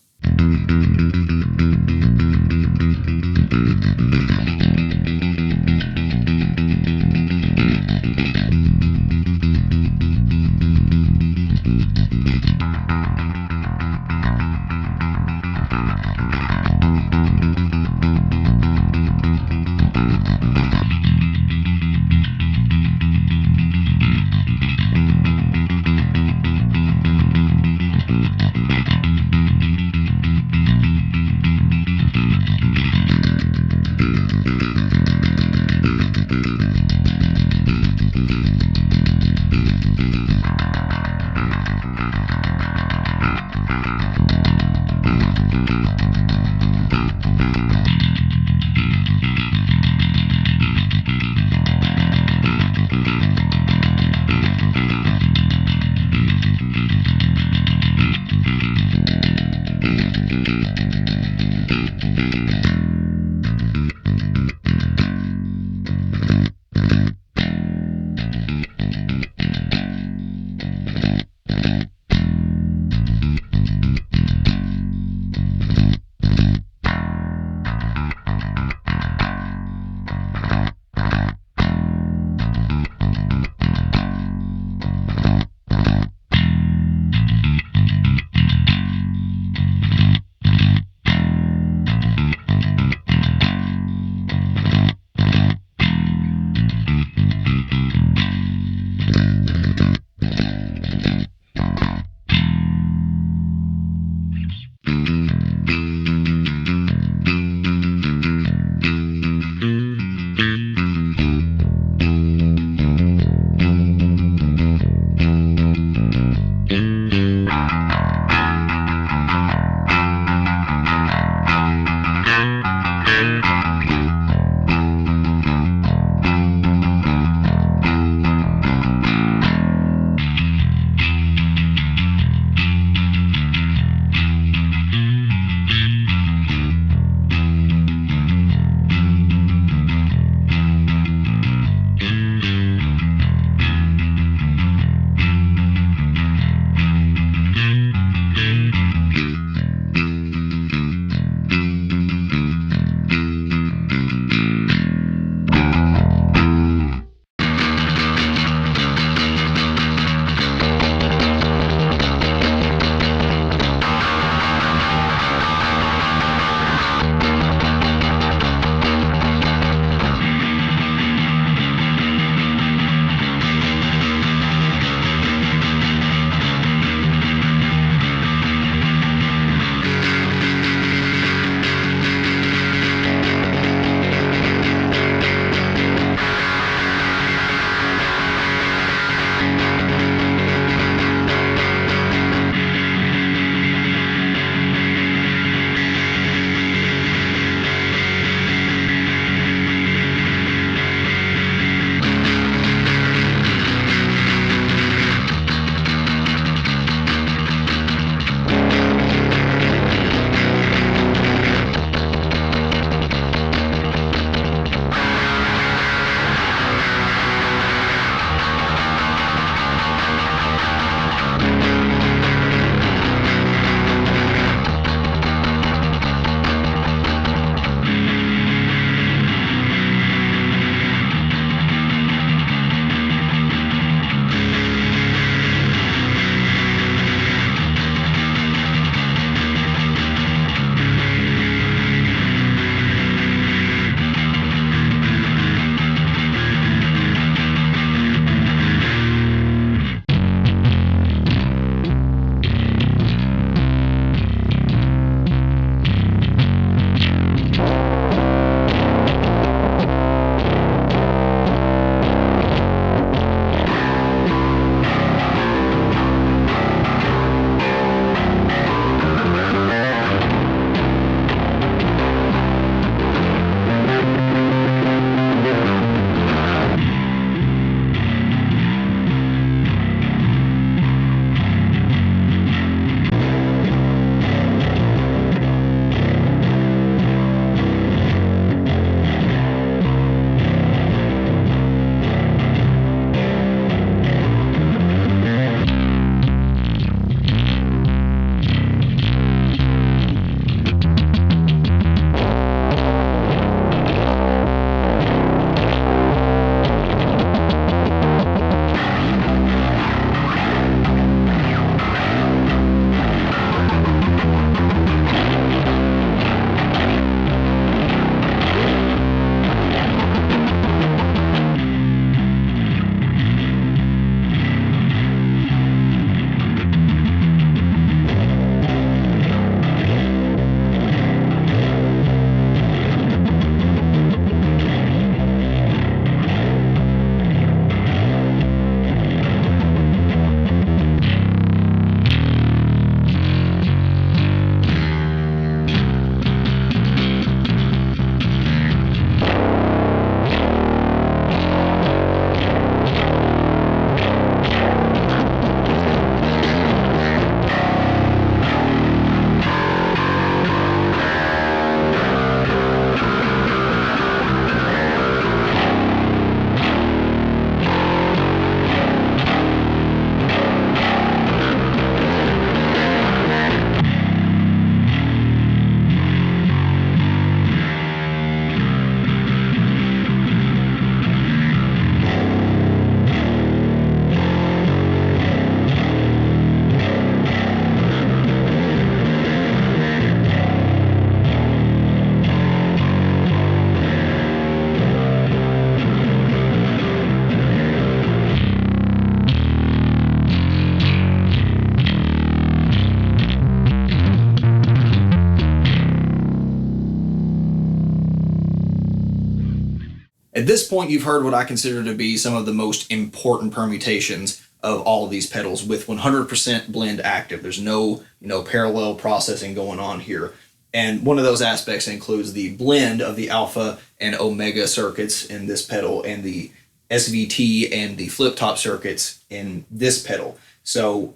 At this point, you've heard what I consider to be some of the most important permutations of all of these pedals with 100% blend active. There's no, parallel processing going on here. And one of those aspects includes the blend of the alpha and omega circuits in this pedal and the SVT and the flip-top circuits in this pedal. So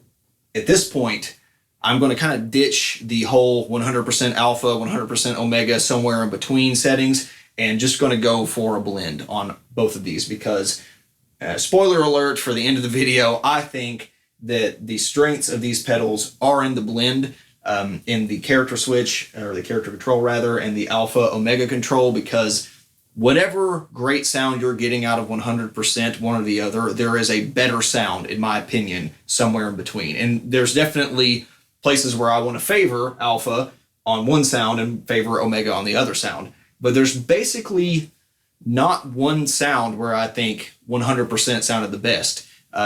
at this point, I'm going to kind of ditch the whole 100% alpha, 100% omega, somewhere in between settings, and just going to go for a blend on both of these because, spoiler alert for the end of the video, I think that the strengths of these pedals are in the blend, in the character switch, or the character control rather, and the alpha omega control, because whatever great sound you're getting out of 100%, one or the other, there is a better sound, in my opinion, somewhere in between. And there's definitely places where I want to favor alpha on one sound and favor omega on the other sound. But there's basically not one sound where I think 100% sounded the best.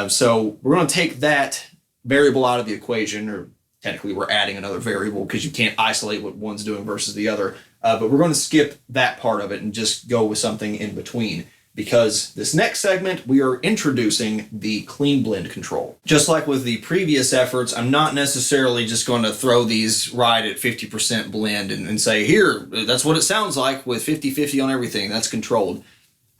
So we're going to take that variable out of the equation, or technically we're adding another variable because you can't isolate what one's doing versus the other. But we're going to skip that part of it and just go with something in between, because this next segment, we are introducing the clean blend control. Just like with the previous efforts, I'm not necessarily just going to throw these right at 50% blend and say, here, that's what it sounds like with 50-50 on everything. That's controlled.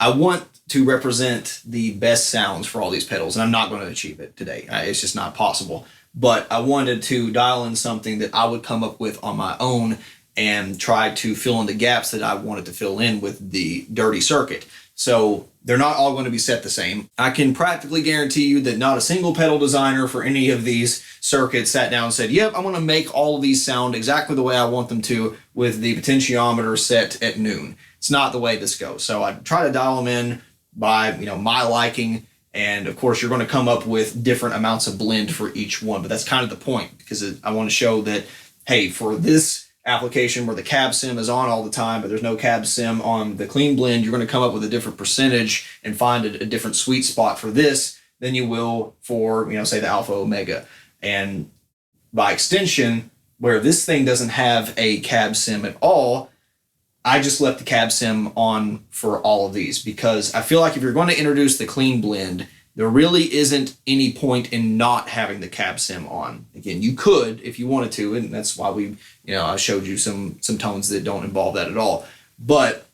I want to represent the best sounds for all these pedals, and I'm not going to achieve it today. It's just not possible. But I wanted to dial in something that I would come up with on my own and try to fill in the gaps that I wanted to fill in with the dirty circuit. So they're not all going to be set the same. I can practically guarantee you that not a single pedal designer for any of these circuits sat down and said, yep, I'm going to make all of these sound exactly the way I want them to with the potentiometer set at noon. It's not the way this goes. So I try to dial them in by, my liking. And of course, you're going to come up with different amounts of blend for each one. But that's kind of the point, because I want to show that, hey, for this application where the cab sim is on all the time, but there's no cab sim on the clean blend, you're going to come up with a different percentage and find a different sweet spot for this than you will for, say the alpha omega. And by extension, where this thing doesn't have a cab sim at all, I just left the cab sim on for all of these, because I feel like if you're going to introduce the clean blend, there really isn't any point in not having the cab sim on. Again, you could if you wanted to, and that's why I showed you some tones that don't involve that at all. But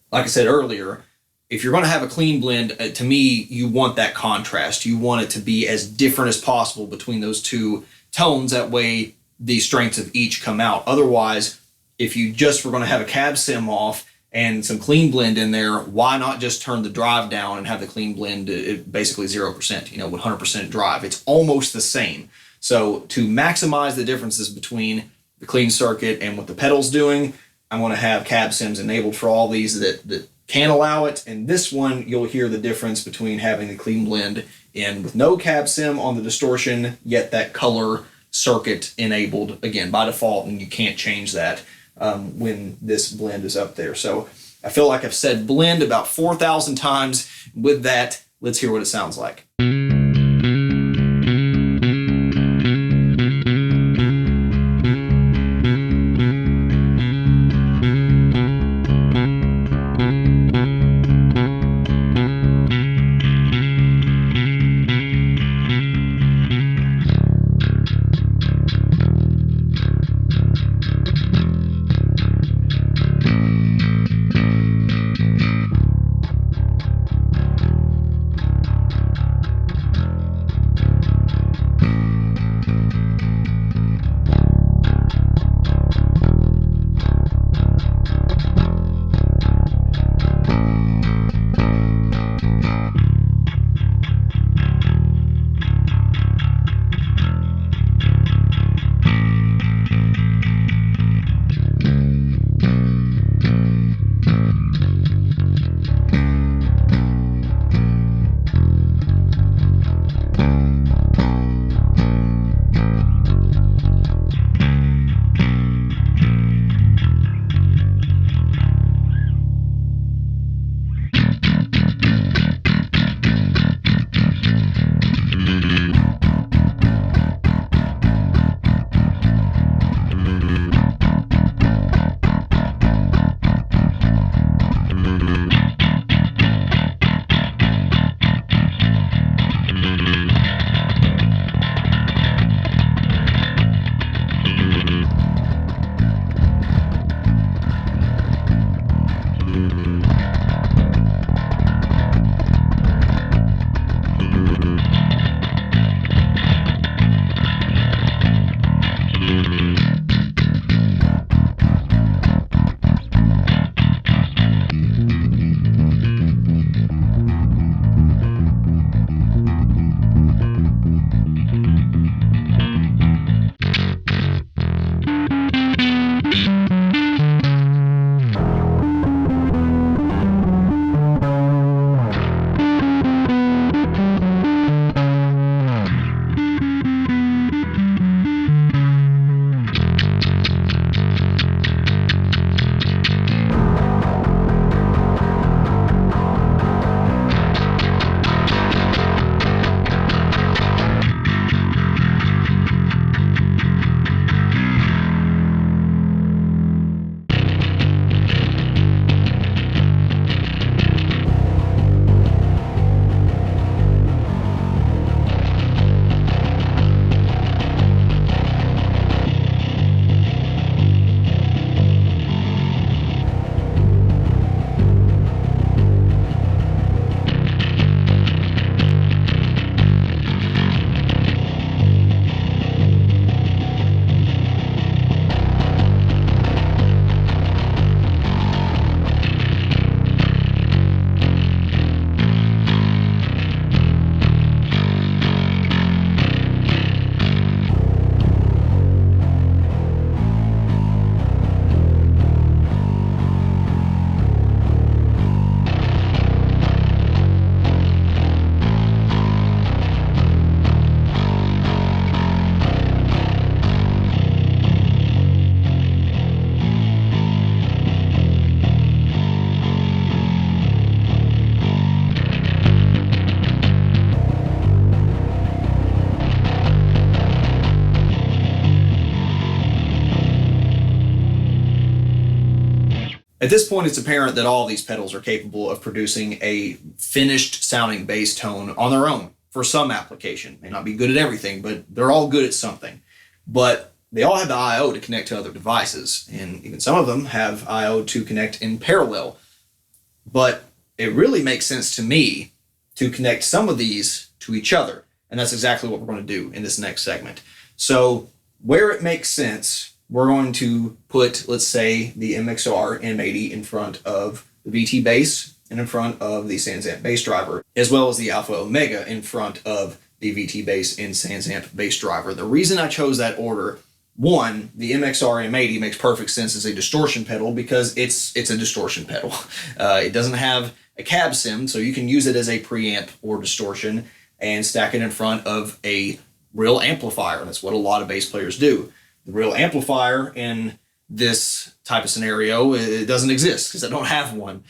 like I said earlier, if you're going to have a clean blend, to me, you want that contrast. You want it to be as different as possible between those two tones. That way, the strengths of each come out. Otherwise, if you just were going to have a cab sim off and some clean blend in there, why not just turn the drive down and have the clean blend at basically 0%, 100% drive? It's almost the same. So to maximize the differences between the clean circuit and what the pedal's doing, I'm going to have cab sims enabled for all these that can allow it. And this one, you'll hear the difference between having the clean blend in with no cab sim on the distortion, yet that color circuit enabled, again, by default, and you can't change that when this blend is up there. So I feel like I've said blend about 4,000 times. With that, let's hear what it sounds like. At this point, it's apparent that all these pedals are capable of producing a finished sounding bass tone on their own for some application. May not be good at everything, but they're all good at something. But they all have the I/O to connect to other devices, and even some of them have I/O to connect in parallel. But it really makes sense to me to connect some of these to each other, and that's exactly what we're going to do in this next segment. So where it makes sense, we're going to put, let's say, the MXR M80 in front of the VT bass and in front of the Sansamp bass driver, as well as the Alpha Omega in front of the VT bass and Sansamp bass driver. The reason I chose that order, one, the MXR M80 makes perfect sense as a distortion pedal because it's a distortion pedal. It doesn't have a cab sim, so you can use it as a preamp or distortion and stack it in front of a real amplifier. That's what a lot of bass players do. The real amplifier in this type of scenario, it doesn't exist because I don't have one.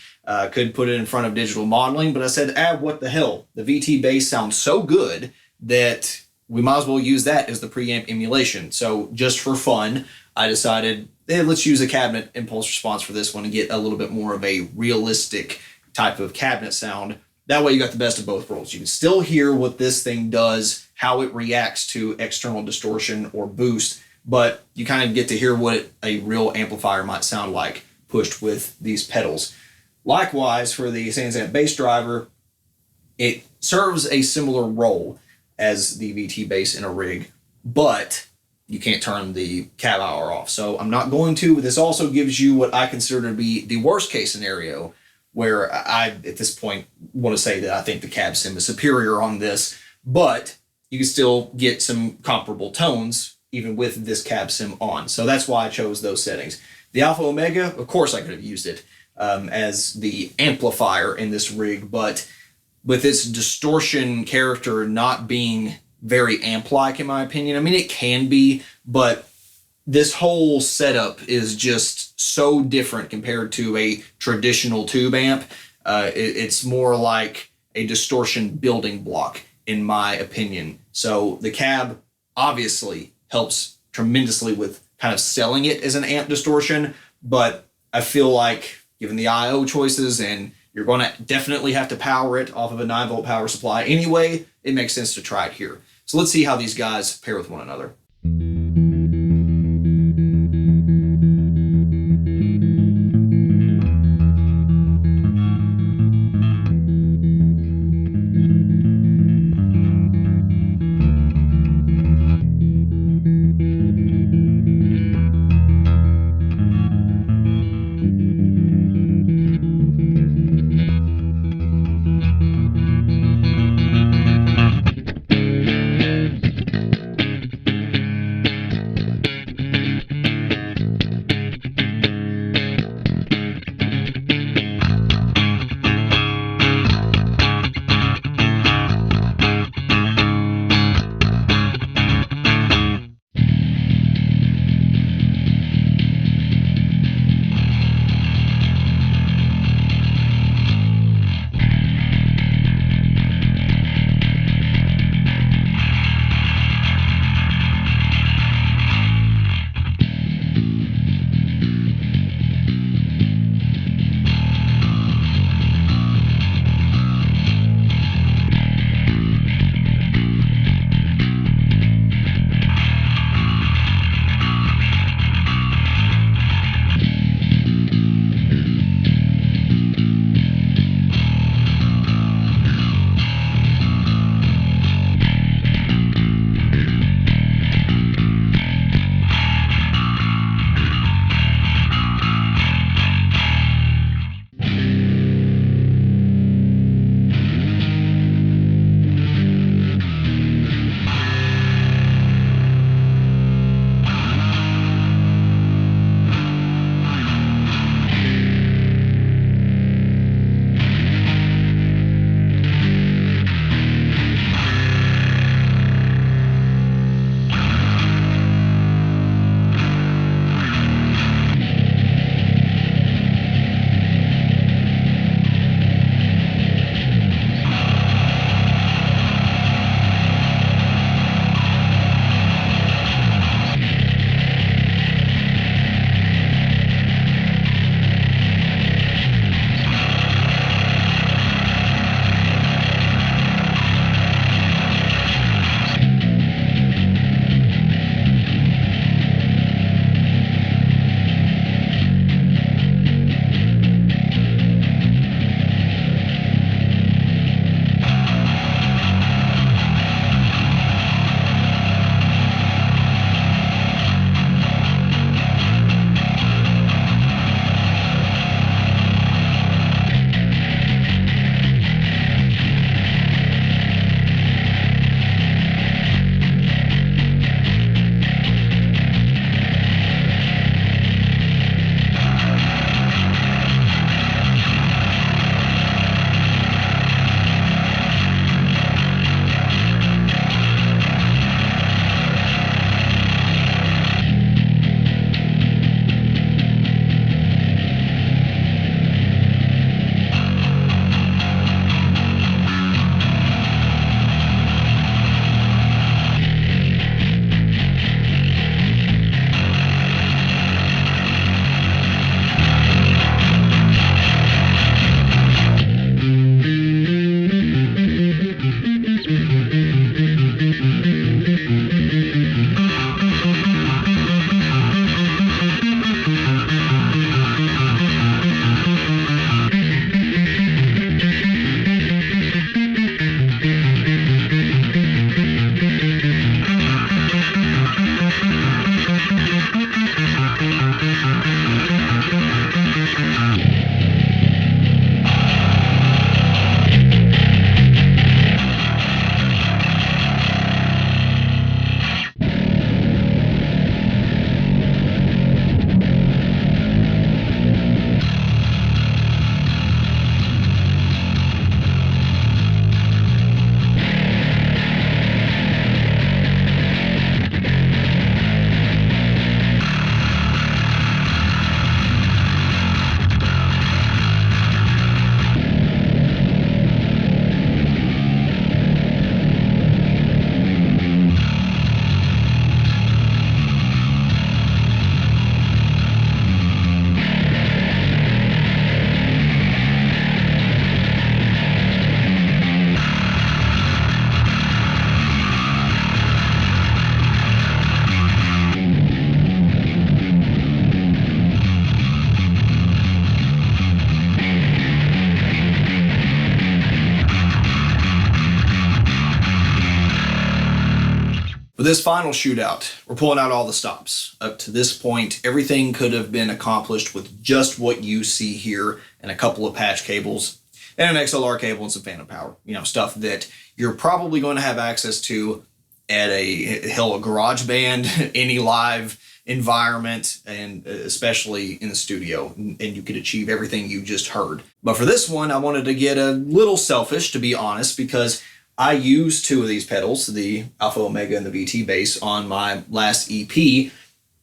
Could put it in front of digital modeling, but I said, what the hell? The VT bass sounds so good that we might as well use that as the preamp emulation. So just for fun, I decided, let's use a cabinet impulse response for this one and get a little bit more of a realistic type of cabinet sound. That way you got the best of both worlds. You can still hear what this thing does, how it reacts to external distortion or boost, but you kind of get to hear what a real amplifier might sound like pushed with these pedals. Likewise, for the Sansamp bass driver, it serves a similar role as the VT bass in a rig, but you can't turn the cab hour off. So I'm not going to, but this also gives you what I consider to be the worst case scenario, where I, at this point, want to say that I think the cab sim is superior on this, but you can still get some comparable tones even with this cab sim on. So that's why I chose those settings. The Alpha Omega, of course I could have used it as the amplifier in this rig, but with its distortion character not being very amp-like in my opinion. I mean, it can be, but this whole setup is just so different compared to a traditional tube amp. It's more like a distortion building block in my opinion. So the cab obviously helps tremendously with kind of selling it as an amp distortion, but I feel like given the I/O choices, and you're going to definitely have to power it off of a 9-volt power supply anyway, it makes sense to try it here. So let's see how these guys pair with one another. For this final shootout, we're pulling out all the stops. Up to this point, everything could have been accomplished with just what you see here and a couple of patch cables and an XLR cable and some phantom power. You know, stuff that you're probably going to have access to at a garage band, any live environment, and especially in the studio, and you could achieve everything you just heard. But for this one, I wanted to get a little selfish, to be honest, because I used two of these pedals, the Alpha Omega and the VT bass, on my last EP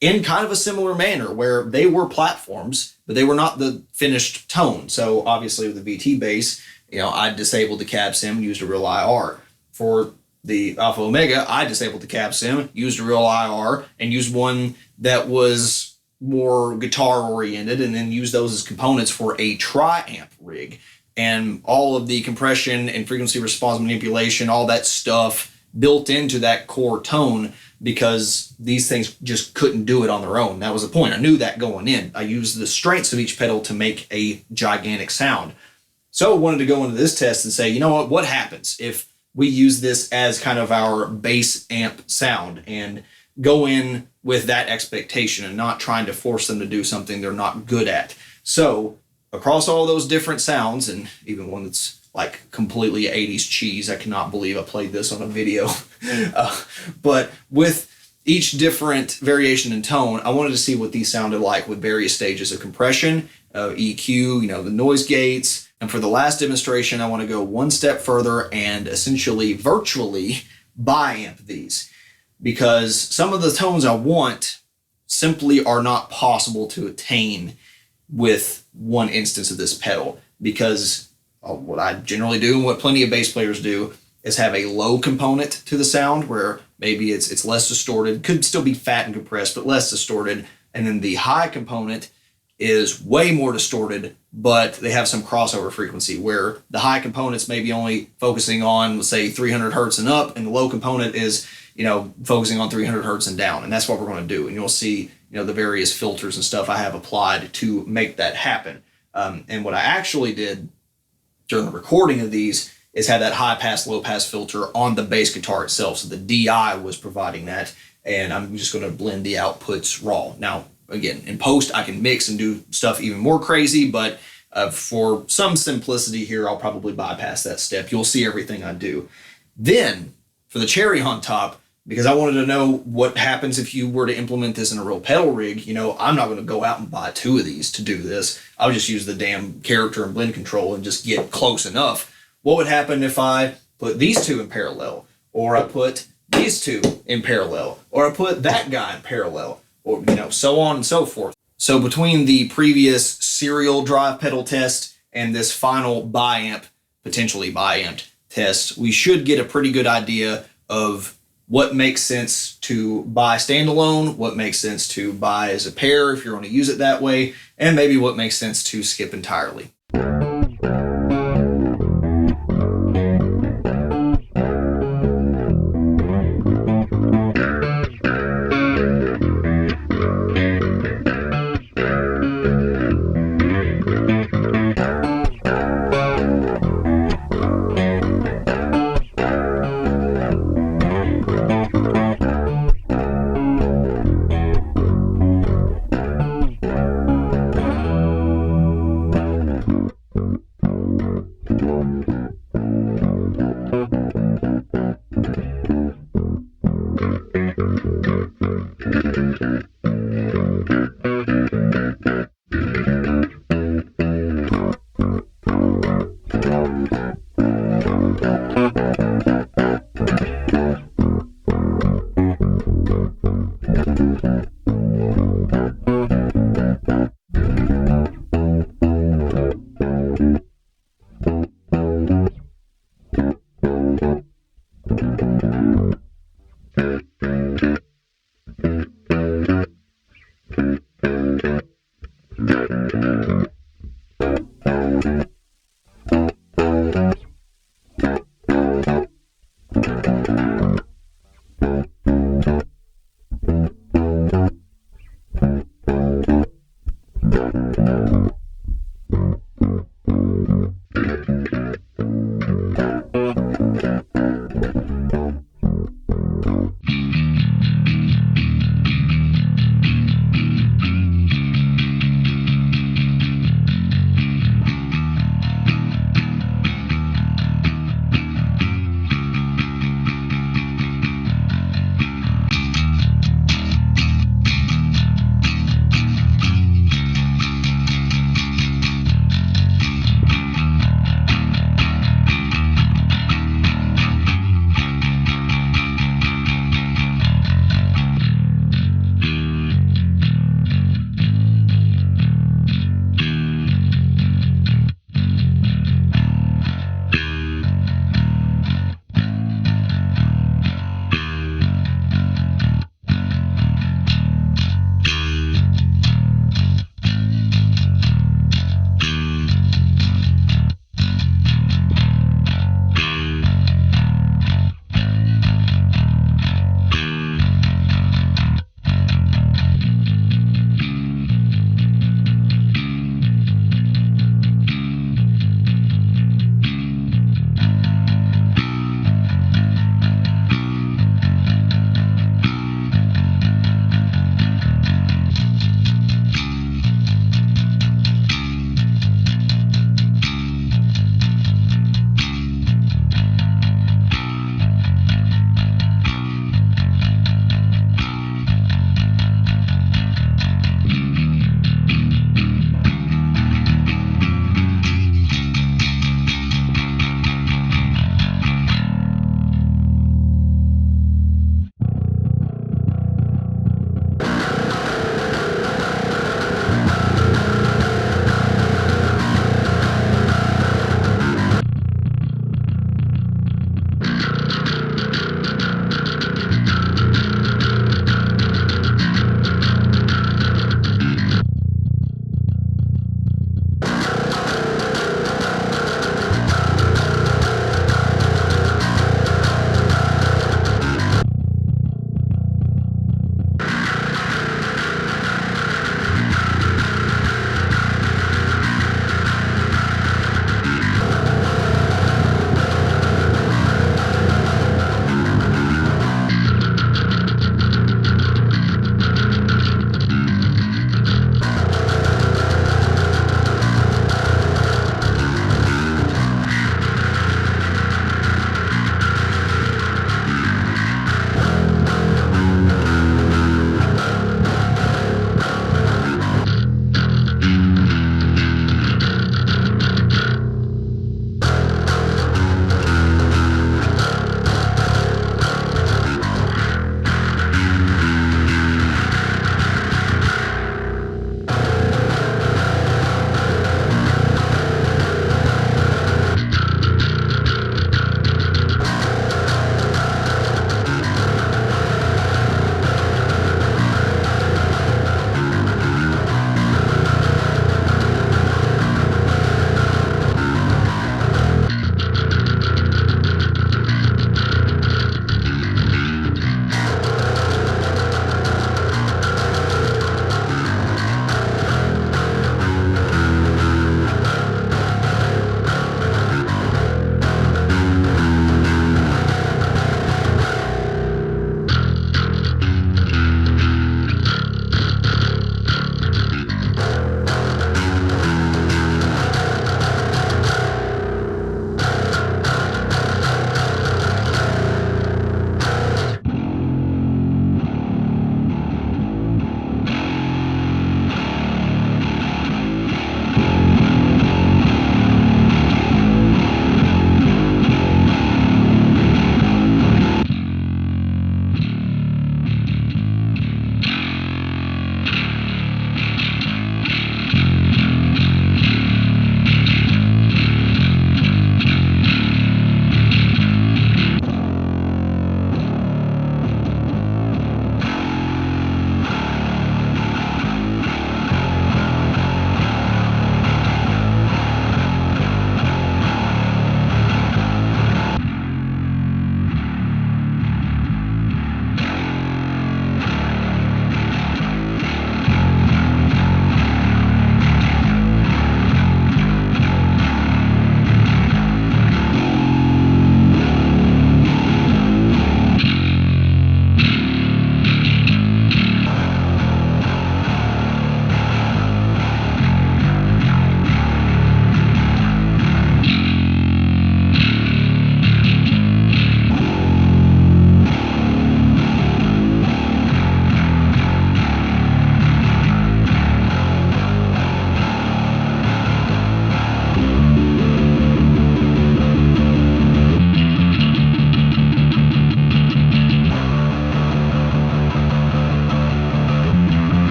in kind of a similar manner, where they were platforms, but they were not the finished tone. So obviously with the VT bass, you know, I disabled the cab sim and used a real IR. For the Alpha Omega, I disabled the cab sim, used a real IR, and used one that was more guitar oriented, and then used those as components for a tri-amp rig. And all of the compression and frequency response manipulation, all that stuff built into that core tone, because these things just couldn't do it on their own. That was the point. I knew that going in. I used the strengths of each pedal to make a gigantic sound. So I wanted to go into this test and say, you know what happens if we use this as kind of our bass amp sound, and go in with that expectation and not trying to force them to do something they're not good at. So across all those different sounds, and even one that's like completely 80s cheese, I cannot believe I played this on a video. But with each different variation in tone, I wanted to see what these sounded like with various stages of compression, EQ, you know, the noise gates. And for the last demonstration, I want to go one step further and essentially virtually biamp these, because some of the tones I want simply are not possible to attain with one instance of this pedal, because what I generally do and what plenty of bass players do is have a low component to the sound, where maybe it's less distorted, could still be fat and compressed, but less distorted. And then the high component is way more distorted, but they have some crossover frequency, where the high component's maybe only focusing on, let's say, 300 hertz and up, and the low component is, you know, focusing on 300 hertz and down. And that's what we're going to do. And you'll see, you know, the various filters and stuff I have applied to make that happen. And what I actually did during the recording of these is have that high pass, low pass filter on the bass guitar itself. So the DI was providing that, and I'm just going to blend the outputs raw. Now, again, in post, I can mix and do stuff even more crazy, but for some simplicity here, I'll probably bypass that step. You'll see everything I do. Then, for the cherry on top, because I wanted to know what happens if you were to implement this in a real pedal rig. You know, I'm not going to go out and buy two of these to do this. I'll just use the damn character and blend control and just get close enough. What would happen if I put these two in parallel, or I put these two in parallel, or I put that guy in parallel, or, you know, so on and so forth. So between the previous serial drive pedal test and this final biamp, potentially biamped test, we should get a pretty good idea of what makes sense to buy standalone, what makes sense to buy as a pair if you're going to use it that way, and maybe what makes sense to skip entirely.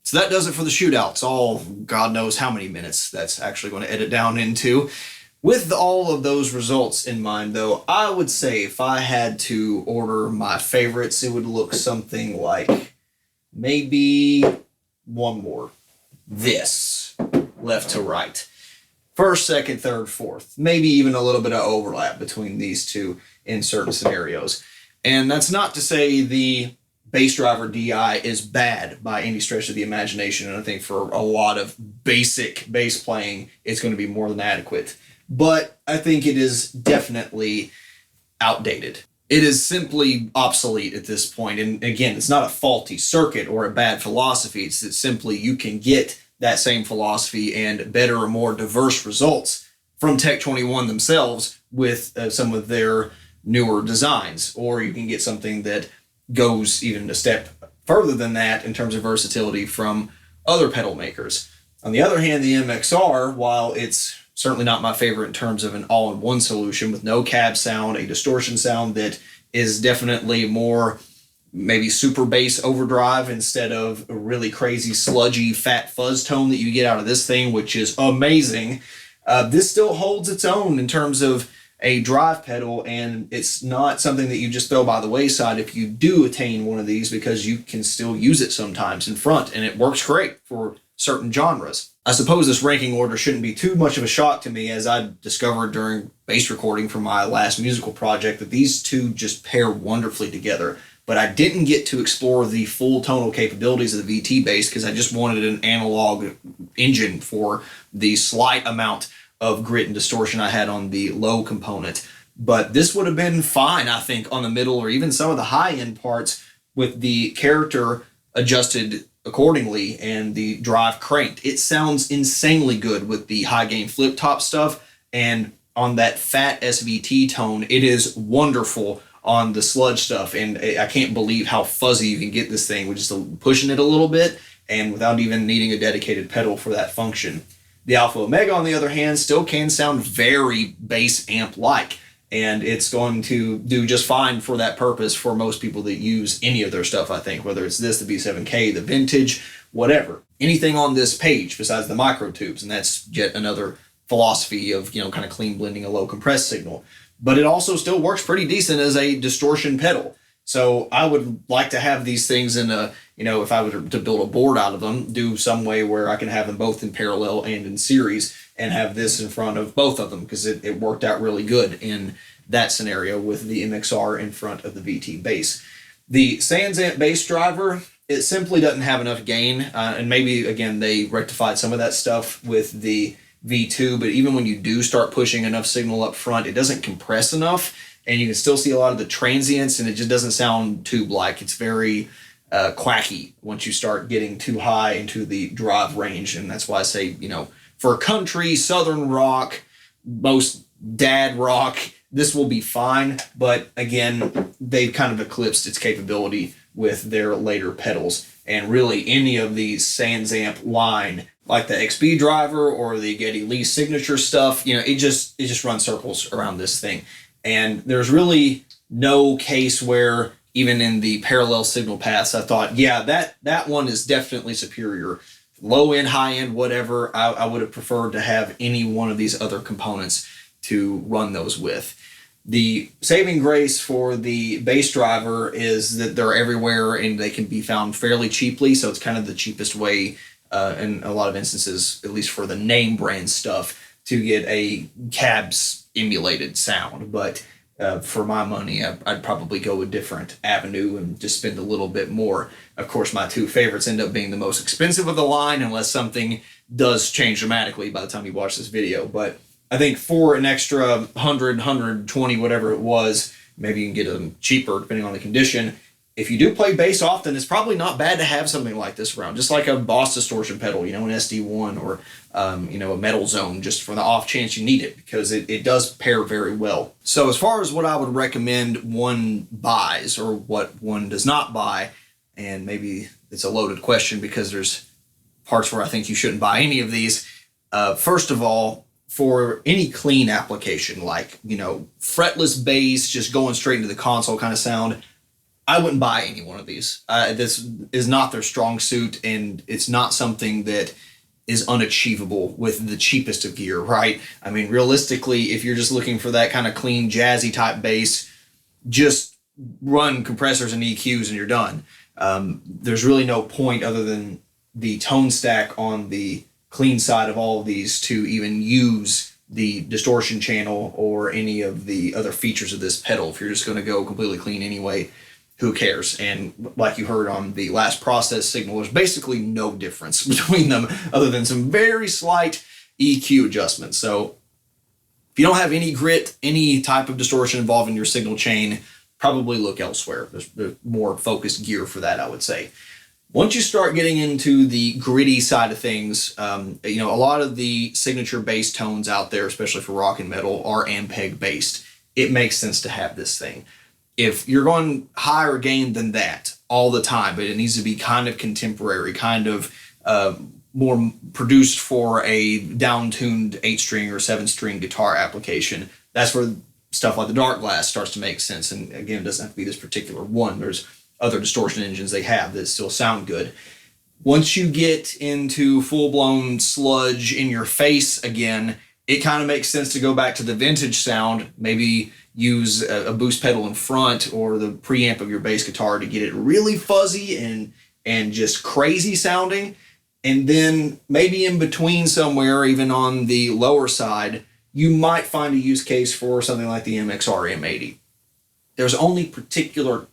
So that does it for the Shootout. It's all God knows how many minutes that's actually going to edit down into. With all of those results in mind, though, I would say if I had to order my favorites, it would look something like maybe one more. This, left to right. First, second, third, fourth. Maybe even a little bit of overlap between these two in certain scenarios. And that's not to say the bass driver DI is bad by any stretch of the imagination. And I think for a lot of basic bass playing, it's going to be more than adequate. But I think it is definitely outdated. It is simply obsolete at this point. And again, it's not a faulty circuit or a bad philosophy. It's that simply you can get that same philosophy and better or more diverse results from Tech 21 themselves with some of their newer designs. Or you can get something that goes even a step further than that in terms of versatility from other pedal makers. On the other hand, the MXR, while it's certainly not my favorite in terms of an all-in-one solution with no cab sound, a distortion sound that is definitely more maybe super bass overdrive instead of a really crazy sludgy fat fuzz tone that you get out of this thing, which is amazing. This still holds its own in terms of a drive pedal, and it's not something that you just throw by the wayside if you do attain one of these, because you can still use it sometimes in front, and it works great for certain genres. I suppose this ranking order shouldn't be too much of a shock to me, as I discovered during bass recording for my last musical project that these two just pair wonderfully together. But I didn't get to explore the full tonal capabilities of the VT bass because I just wanted an analog engine for the slight amount of grit and distortion I had on the low component. But this would have been fine, I think, on the middle or even some of the high-end parts with the character adjusted accordingly and the drive cranked. It sounds insanely good with the high gain flip top stuff, and on that fat SVT tone, it is wonderful on the sludge stuff, and I can't believe how fuzzy you can get this thing with just pushing it a little bit and without even needing a dedicated pedal for that function. The Alpha Omega, on the other hand, still can sound very bass amp-like, and it's going to do just fine for that purpose for most people that use any of their stuff, I think, whether it's this, the B7K, the Vintage, whatever. Anything on this page besides the micro tubes, and that's yet another philosophy of, kind of clean blending a low compressed signal. But it also still works pretty decent as a distortion pedal. So I would like to have these things in a, if I were to build a board out of them, do some way where I can have them both in parallel and in series and have this in front of both of them, because it worked out really good in that scenario with the MXR in front of the VT bass. The Sansamp bass driver, it simply doesn't have enough gain, and maybe, again, they rectified some of that stuff with the V2, but even when you do start pushing enough signal up front, it doesn't compress enough, and you can still see a lot of the transients, and it just doesn't sound tube-like. It's very quacky once you start getting too high into the drive range, and that's why I say, for country, southern rock, most dad rock, this will be fine, but again, they've kind of eclipsed its capability with their later pedals, and really any of these Sansamp line, like the XB driver or the Geddy Lee signature stuff, it just runs circles around this thing. And there's really no case where, even in the parallel signal paths, I thought, yeah, that one is definitely superior. Low end, high end, whatever, I would have preferred to have any one of these other components to run those with. The saving grace for the bass driver is that they're everywhere and they can be found fairly cheaply, so it's kind of the cheapest way in a lot of instances, at least for the name brand stuff, to get a cabs emulated sound. But for my money, I'd probably go a different avenue and just spend a little bit more. Of course, my two favorites end up being the most expensive of the line, unless something does change dramatically by the time you watch this video. But I think for an extra 100, 120, whatever it was, maybe you can get them cheaper depending on the condition. If you do play bass often, it's probably not bad to have something like this around, just like a Boss distortion pedal, an SD1 or, a Metal Zone, just for the off chance you need it, because it does pair very well. So as far as what I would recommend one buys or what one does not buy, and maybe it's a loaded question because there's parts where I think you shouldn't buy any of these. First of all, for any clean application, like, fretless bass, just going straight into the console kind of sound, I wouldn't buy any one of these. This is not their strong suit, and it's not something that is unachievable with the cheapest of gear, right? I mean, realistically, if you're just looking for that kind of clean, jazzy type bass, just run compressors and EQs and you're done. There's really no point other than the tone stack on the clean side of all of these to even use the distortion channel or any of the other features of this pedal. If you're just going to go completely clean anyway, who cares? And like you heard on the last process signal, there's basically no difference between them other than some very slight EQ adjustments. So if you don't have any grit, any type of distortion involved in your signal chain, probably look elsewhere. There's more focused gear for that, I would say. Once you start getting into the gritty side of things, a lot of the signature bass tones out there, especially for rock and metal, are Ampeg based. It makes sense to have this thing. If you're going higher gain than that all the time, but it needs to be kind of contemporary, kind of more produced for a down-tuned 8-string or 7-string guitar application, that's where stuff like the Darkglass starts to make sense. And again, it doesn't have to be this particular one. There's other distortion engines they have that still sound good. Once you get into full-blown sludge in your face again, it kind of makes sense to go back to the vintage sound, maybe use a boost pedal in front or the preamp of your bass guitar to get it really fuzzy and just crazy sounding. And then maybe in between somewhere, even on the lower side, you might find a use case for something like the MXR M80. There's only particular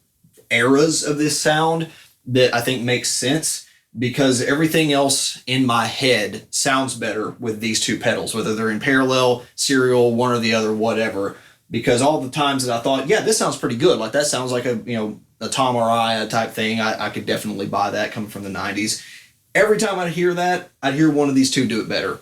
eras of this sound that I think makes sense, because everything else in my head sounds better with these two pedals, whether they're in parallel, serial, one or the other, whatever. Because all the times that I thought, yeah, this sounds pretty good, like that sounds like a Tom Araya type thing, I could definitely buy that coming from the 90s. Every time I'd hear that, I'd hear one of these two do it better,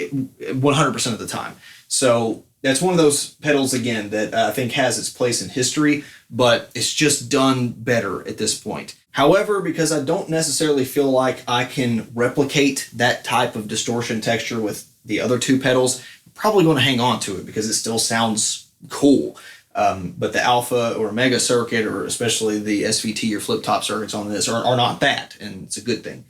100% of the time. So that's one of those pedals, again, that I think has its place in history, but it's just done better at this point. However, because I don't necessarily feel like I can replicate that type of distortion texture with the other two pedals, I'm probably going to hang on to it because it still sounds cool. But the Alpha or Omega circuit, or especially the SVT or flip top circuits on this, are not that, and it's a good thing.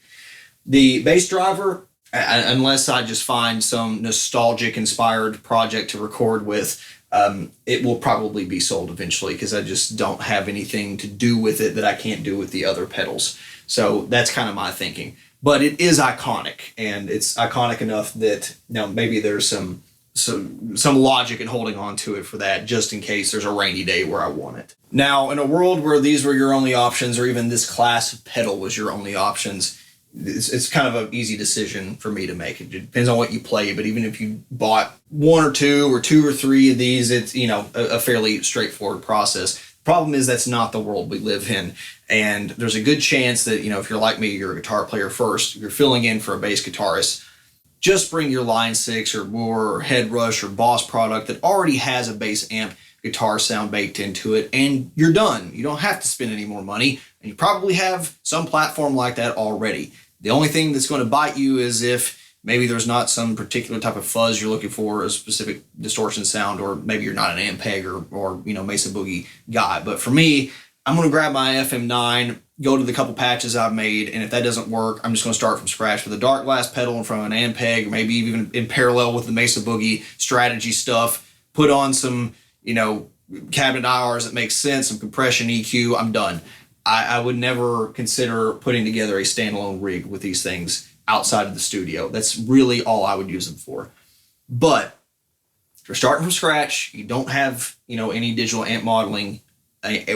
The bass driver, unless I just find some nostalgic inspired project to record with, it will probably be sold eventually, because I just don't have anything to do with it that I can't do with the other pedals. So that's kind of my thinking. But it is iconic, and it's iconic enough that maybe there's some logic in holding on to it for that, just in case there's a rainy day where I want it. Now, in a world where these were your only options, or even this class of pedal was your only options, it's kind of an easy decision for me to make. It depends on what you play, but even if you bought one or two or three of these, it's a fairly straightforward process. The problem is that's not the world we live in, and there's a good chance that if you're like me, you're a guitar player first, you're filling in for a bass guitarist. Just bring your Line 6 or Moore or Head Rush or Boss product that already has a bass amp guitar sound baked into it, and you're done. You don't have to spend any more money, and you probably have some platform like that already. The only thing that's going to bite you is if maybe there's not some particular type of fuzz you're looking for, a specific distortion sound, or maybe you're not an Ampeg or Mesa Boogie guy. But for me, I'm going to grab my FM9, go to the couple patches I've made, and if that doesn't work, I'm just going to start from scratch with a Darkglass pedal in front of an Ampeg, or maybe even in parallel with the Mesa Boogie strategy stuff, put on some, cabinet IRs that make sense, some compression EQ, I'm done. I would never consider putting together a standalone rig with these things outside of the studio. That's really all I would use them for. But if you're starting from scratch, you don't have, any digital amp modeling,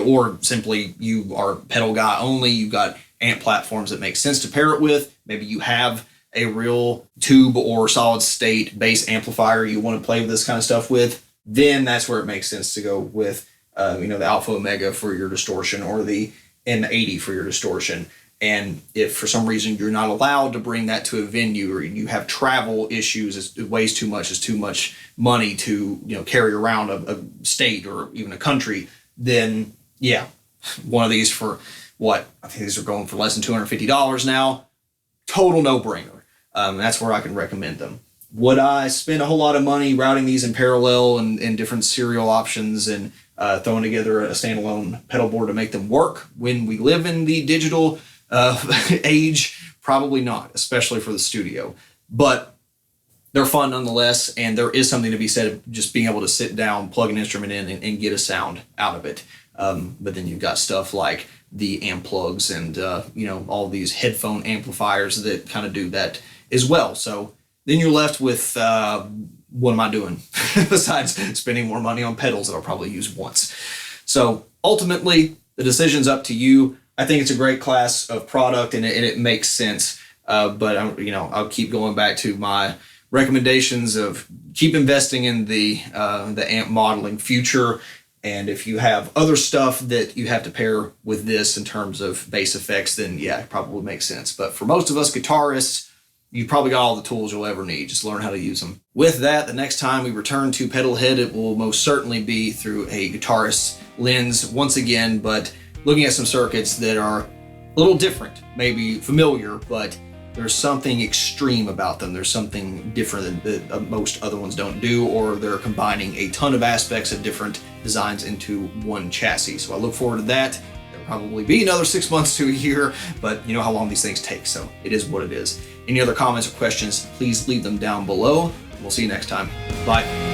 or simply you are pedal guy only, you've got amp platforms that make sense to pair it with, maybe you have a real tube or solid state bass amplifier you want to play with this kind of stuff with, then that's where it makes sense to go with the Alpha Omega for your distortion, or the M80 for your distortion. And if for some reason you're not allowed to bring that to a venue, or you have travel issues, it weighs too much, it's too much money to carry around a state or even a country, then yeah, one of these for what? I think these are going for less than $250 now. Total no-brainer. That's where I can recommend them. Would I spend a whole lot of money routing these in parallel and different serial options and throwing together a standalone pedal board to make them work when we live in the digital age. Probably not, especially for the studio. But they're fun nonetheless, and there is something to be said of just being able to sit down, plug an instrument in, and get a sound out of it. But then you've got stuff like the amp plugs and all these headphone amplifiers that kind of do that as well. So then you're left with what am I doing besides spending more money on pedals that I'll probably use once. So ultimately, the decision's up to you. I think it's a great class of product, and it makes sense. But I'll keep going back to my recommendations of keep investing in the amp modeling future. And if you have other stuff that you have to pair with this in terms of bass effects, then yeah, it probably makes sense. But for most of us guitarists, you probably got all the tools you'll ever need. Just learn how to use them. With that, the next time we return to Pedalhead, it will most certainly be through a guitarist's lens once again, but looking at some circuits that are a little different, maybe familiar, but there's something extreme about them. There's something different that most other ones don't do, or they're combining a ton of aspects of different designs into one chassis. So I look forward to that. There'll probably be another 6 months to a year, but you know how long these things take, so it is what it is. Any other comments or questions, please leave them down below. We'll see you next time. Bye.